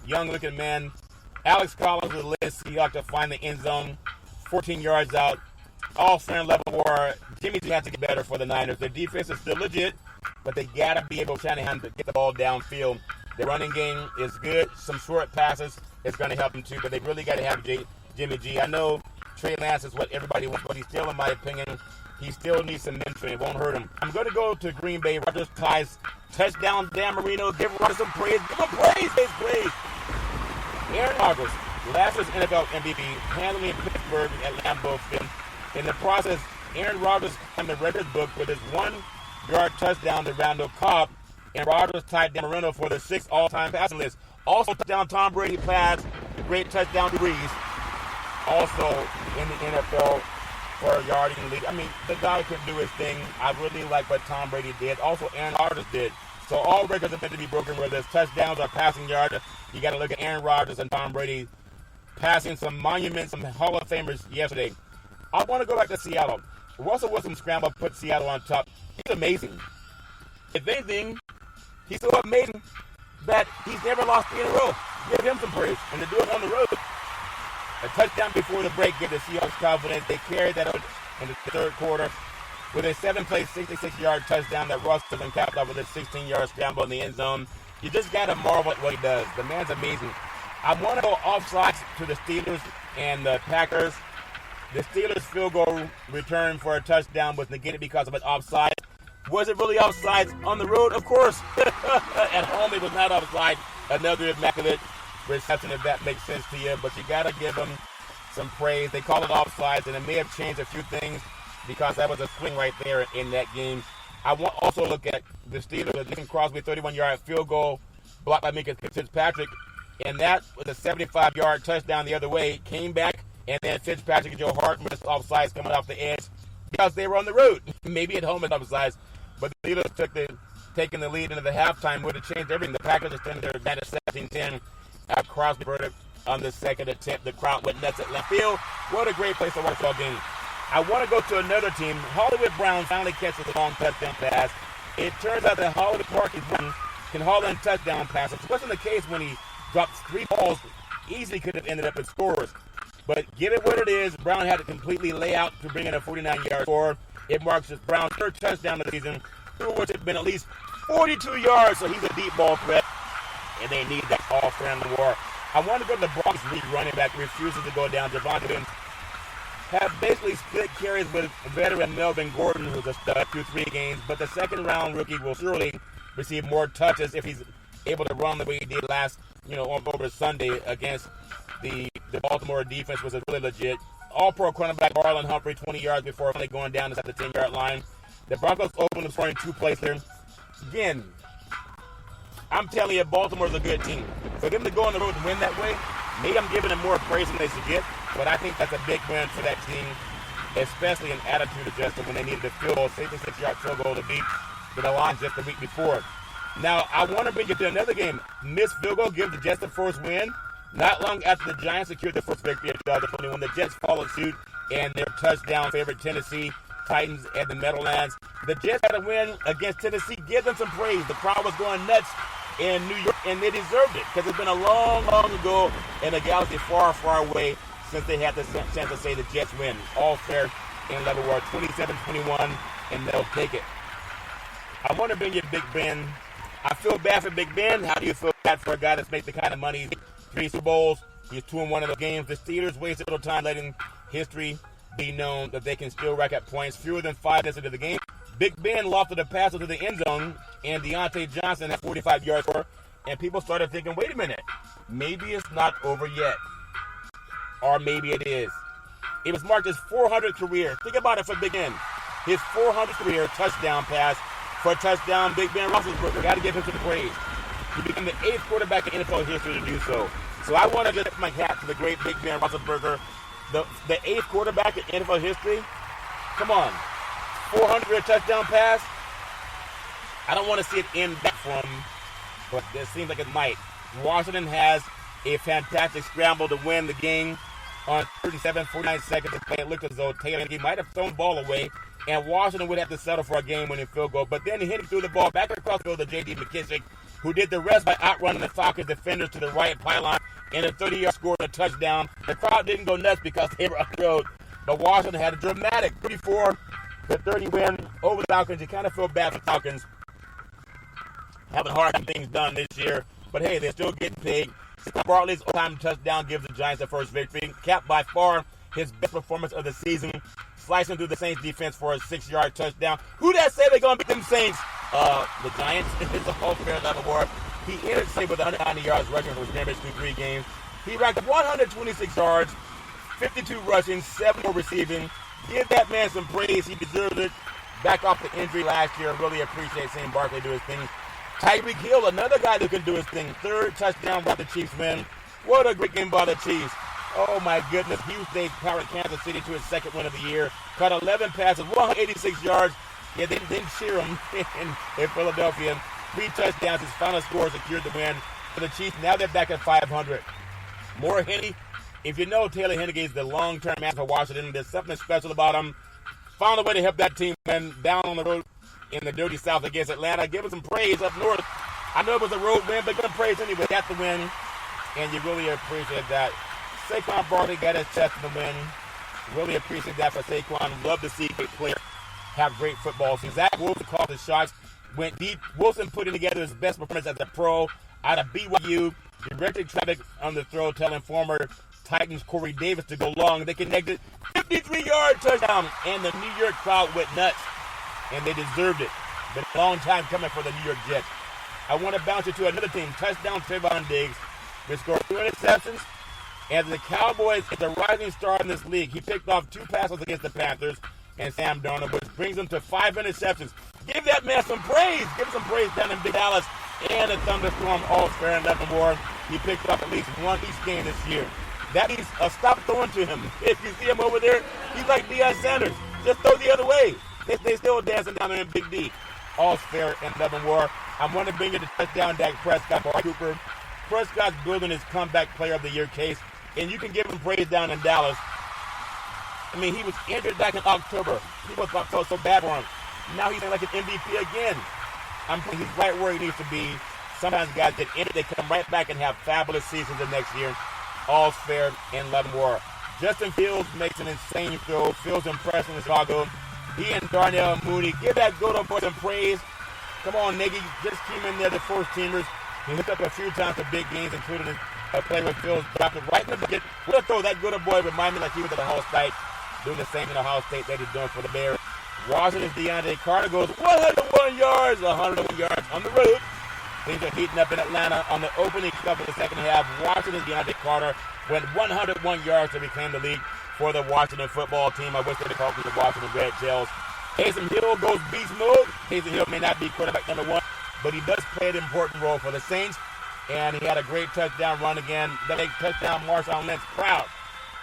Young-looking man. Alex Collins was the latest Seahawks to find the end zone. 14 yards out. All fair and level war. Jimmy G has to get better for the Niners. Their defense is still legit, but they got to be able to get the ball downfield. Their running game is good. Some short passes is going to help them too, but they really got to have Jimmy G. I know Trey Lance is what everybody wants, but he's still, in my opinion, he still needs some mentoring. It won't hurt him. I'm going to go to Green Bay. Rodgers ties touchdown. Dan Marino. Give Rodgers some praise. Give him praise. Aaron Rodgers, last year's NFL MVP, handling Pittsburgh at Lambeau Field. In the process, Aaron Rodgers climbed the record book with his 1-yard touchdown to Randall Cobb, and Rodgers tied Dan Marino for the 6th all-time passing list. Also, touchdown Tom Brady pass, great touchdown to Breeze. Also in the NFL for a yarding lead. I mean, the guy could do his thing. I really like what Tom Brady did. Also, Aaron Rodgers did. So all records are meant to be broken, whether it's touchdowns or passing yards. You got to look at Aaron Rodgers and Tom Brady passing some monuments, some Hall of Famers yesterday. I want to go back to Seattle. Russell Wilson scramble put Seattle on top. He's amazing. If anything, he's so amazing that he's never lost 3 in a row. Give him some praise. And to do it on the road. A touchdown before the break gave the Seahawks confidence. They carried that out in the third quarter with a 7-play, 66-yard touchdown that Russell then capped off with a 16-yard scramble in the end zone. You just got to marvel at what he does. The man's amazing. I want to go offsides to the Steelers and the Packers. The Steelers field goal return for a touchdown was negated because of an offside. Was it really offside on the road? Of course. At home, it was not offside. Another immaculate reception, if that makes sense to you. But you got to give them some praise. They call it offsides, and it may have changed a few things because that was a swing right there in that game. I want also look at the Steelers. Lincoln Crosby, 31-yard field goal blocked by Minka Fitzpatrick. And that was a 75-yard touchdown the other way. Came back. And then Fitzpatrick and Joe Hart missed offsides coming off the edge because they were on the road. Maybe at home it's offsides, but the Steelers took the taking the lead into the halftime would have changed everything. The Packers extended their advantage 17-10 at Crosby verdict on the second attempt. The crowd went nuts at left field. What a great place to watch that game. I want to go to another team. Hollywood Brown finally catches a long touchdown pass. It turns out that Hollywood Park can haul in touchdown passes. It wasn't the case when he dropped 3 balls. Easily could have ended up in scores. But give it what it is. Brown had to completely lay out to bring in a 49-yard score. It marks his Brown's 3rd touchdown of the season, through which it's been at least 42 yards, so he's a deep ball threat, and they need that all fair in the war. I want to go to the Bronx lead running back, refuses to go down. Javonte Williams have basically split carries with veteran Melvin Gordon, who's a stud, 2-3 games, but the second-round rookie will surely receive more touches if he's able to run the way he did last, over Sunday against the Baltimore defense, was really legit. All-pro cornerback Marlon Humphrey, 20 yards before finally going down at the 10-yard line. The Broncos opened the scoring 2 plays there. Again, I'm telling you, Baltimore's a good team. For them to go on the road and win that way, maybe I'm giving them more praise than they should get, but I think that's a big win for that team, especially an attitude adjustment when they needed a field goal, 66-yard field goal to beat the Lions just the week before. Now, I want to bring you to another game. Missed field goal gives the Jets the first win. Not long after the Giants secured their first victory of 2020, when the Jets followed suit and their touchdown favorite Tennessee Titans at the Meadowlands. The Jets had a win against Tennessee. Give them some praise. The crowd was going nuts in New York, and they deserved it because it's been a long, long ago in a galaxy far, far away since they had the chance to say the Jets win. All fair in level war, 27-21, and they'll take it. I want to bring you Big Ben. I feel bad for Big Ben. How do you feel bad for a guy that's made the kind of money? 3 Super Bowls. He's 2-1 of the games. The Steelers wasted a little time letting history be known that they can still rack up points. Fewer than 5 minutes into the game, Big Ben lofted a pass into the end zone, and Deontay Johnson had 45 yards for, and people started thinking, wait a minute, maybe it's not over yet. Or maybe it is. It was marked his 400th career. Think about it for Big Ben. His 400th career touchdown pass for a touchdown, Big Ben Roethlisberger. Got to give him some praise. He became the 8th quarterback in NFL history to do so. So I want to lift my hat to the great Big Ben Roethlisberger, the 8th quarterback in NFL history. Come on. 400 touchdown pass. I don't want to see it end back for him, but it seems like it might. Washington has a fantastic scramble to win the game on 49 seconds of play. It looked as though Taylor Henneke might have thrown the ball away, and Washington would have to settle for a game-winning field goal. But then Henneke threw the ball back across the field to J.D. McKissick, who did the rest by outrunning the Falcons defenders to the right pylon, and a 30-yard score and a touchdown. The crowd didn't go nuts because they were on the road, but Washington had a dramatic 34-30 win over the Falcons. You kind of feel bad for the Falcons having hard things done this year, but hey, they're still getting paid. Bartley's all-time touchdown gives the Giants the first victory, capped by far his best performance of the season, slicing through the Saints defense for a 6-yard touchdown. Who that said they're going to beat them Saints? The Giants. It's a whole fair level war. He ended the with 190 yards rushing for his damage through 3 games. He racked 126 yards, 52 rushing, 7 more receiving. Give that man some praise. He deserves it. Back off the injury last year. Really appreciate seeing Barkley do his thing. Tyreek Hill, another guy who can do his thing. 3rd touchdown by the Chiefs win. What a great game by the Chiefs. Oh, my goodness. Houston powered Kansas City to his 2nd win of the year. Caught 11 passes, 186 yards. Yeah, they didn't cheer him in Philadelphia. 3 touchdowns. His final score secured the win for the Chiefs. Now they're back at 500. More Henneke. If you know Taylor Henneke is the long-term man for Washington, there's something special about him. Found a way to help that team win down on the road in the dirty South against Atlanta. Give him some praise up north. I know it was a road win, but give him praise anyway. That's the win, and you really appreciate that. Saquon Barkley got his chest in the win. Really appreciate that for Saquon. Love to see great players have great football. So Zach Wilson called the shots, went deep. Wilson putting together his best performance as a pro out of BYU. Directed traffic on the throw, telling former Titans Corey Davis to go long. They connected 53-yard touchdown, and the New York crowd went nuts, and they deserved it. Been a long time coming for the New York Jets. I want to bounce you to another team. Touchdown Trayvon Diggs. They scored 2 interceptions. And the Cowboys is a rising star in this league. He picked off 2 passes against the Panthers and Sam Darnold, which brings him to 5 interceptions. Give that man some praise. Give him some praise down in Big Dallas and a thunderstorm all fair and nothing more. He picked up at least 1 each game this year. That means stop throwing to him. If you see him over there, he's like Deion Sanders. Just throw the other way. They still dancing down there in Big D. All's fair in love and war. I'm going to bring you the touchdown Dak Prescott for Cooper. Prescott's building his comeback player of the year case, and you can give him praise down in Dallas. I mean, he was injured back in October. People felt so bad for him. Now he's like an MVP again. He's right where he needs to be. Sometimes guys get injured, they come right back and have fabulous seasons the next year. All's fair in love and war. Justin Fields makes an insane throw. Fields impressed in Chicago. He and Darnell Mooney, give that good boy some praise. Come on, Nagy, just keep him in there, the first teamers. He hooked up a few times for big games, including a play with Fields dropped it right in the bucket. What a throw! That good boy remind me like he was at Ohio State, doing the same in Ohio State that he's doing for the Bears. Washington's Deontay Carter goes 101 yards on the road. Things are heating up in Atlanta on the opening cup of the second half. Washington's Deontay Carter went 101 yards to reclaim the lead for the Washington football team. I wish they'd called the Washington Red Tails. Taysom Hill goes beast mode. Taysom Hill may not be quarterback number one, but he does play an important role for the Saints. And he had a great touchdown run again. That makes touchdown Marshawn Lynch proud.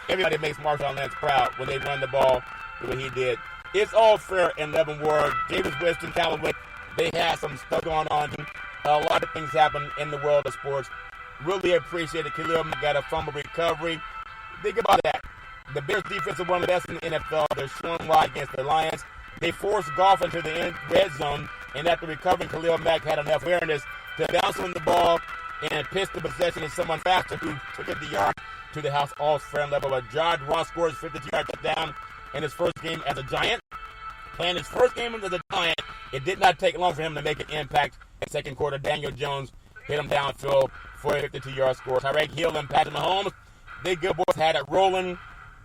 Everybody makes Marshawn Lynch proud when they run the ball the way he did. It's all fair in love and war. Davis Weston, Callaway, they had some stuff going on. A lot of things happen in the world of sports. Really appreciate it. Khalil got a fumble recovery. Think about that. The Bears defense is one of the best in the NFL. They're showing wide against the Lions. They forced Goff into the red zone, and after recovering, Khalil Mack had enough awareness to bounce on the ball and pitch the possession to someone faster who took it the yard to the house. All fair and level. Jard Ross scores 52-yard touchdown in his first game as a Giant. Playing his first game as a Giant, it did not take long for him to make an impact. In the second quarter, Daniel Jones hit him downfield for a 52-yard score. Tyreek Hill and Patrick Mahomes, they good boys had it rolling.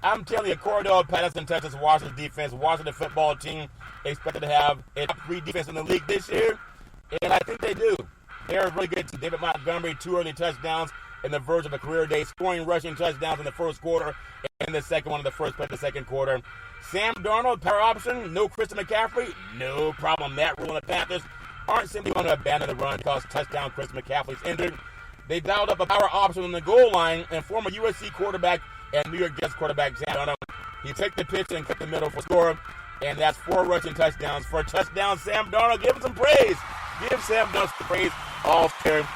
I'm telling you, Cordell Patterson touches Washington defense. Washington football team expected to have a top 3 defense in the league this year, and I think they do. They're really good. David Montgomery, 2 early touchdowns in the verge of a career day, scoring rushing touchdowns in the first quarter, and the second one in the first play of the second quarter. Sam Darnold, power option, no Christian McCaffrey, no problem. Matt Rule and the Panthers aren't simply going to abandon the run because touchdown Christian McCaffrey's injured. They dialed up a power option on the goal line, and former USC quarterback and New York Jets quarterback Sam Darnold, he took the pitch and cut the middle for score, and that's 4 rushing touchdowns. For a touchdown, Sam Darnold, give him some praise. Give Sam Darnold some praise. All fair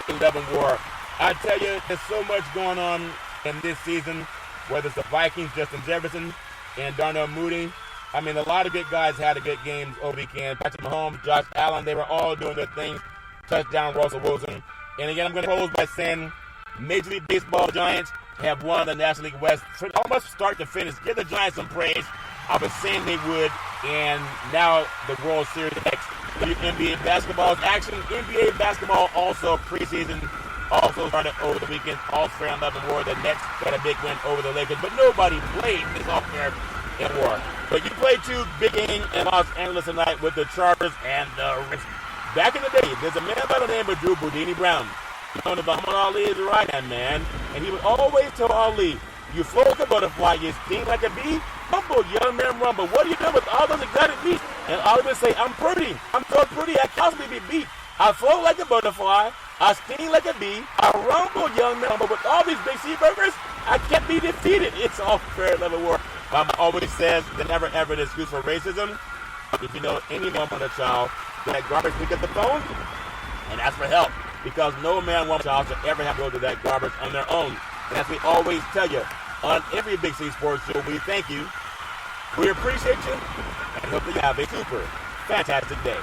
in love and war. I tell you, there's so much going on in this season, whether it's the Vikings, Justin Jefferson, and Darnell Mooney. I mean, a lot of good guys had a good games over the weekend. Patrick Mahomes, Josh Allen, they were all doing their thing. Touchdown, Russell Wilson. And again, I'm going to close by saying Major League Baseball Giants have won the National League West almost start to finish. Give the Giants some praise. I was saying they would, and now the World Series next. NBA basketball is action. NBA basketball also preseason also started over the weekend. All fair and love and war. The Nets got a big win over the Lakers, but nobody played this all fair and war. But you played 2 big games in Los Angeles tonight with the Chargers and the Reds. Back in the day, there's a man by the name of Drew Boudini Brown. Known as Muhammad Ali's right-hand man, and he would always tell Ali, you float like a butterfly, you sting like a bee, rumble, young man, rumble. What are you doing with all those exotic beasts? And Ali would say, I'm pretty. I'm so pretty, I can't be beat. I float like a butterfly, I sting like a bee, I rumble, young man, rumble. With all these big sea burgers, I can't be defeated. It's all fair level war. Mama always says, there's never ever an excuse for racism. If you know any woman or child, that garbage, pick up the phone and ask for help. Because no man, woman, child should ever have to go to that garbage on their own. And as we always tell you, on every Big C Sports show, we thank you, we appreciate you, and hope that you have a super fantastic day.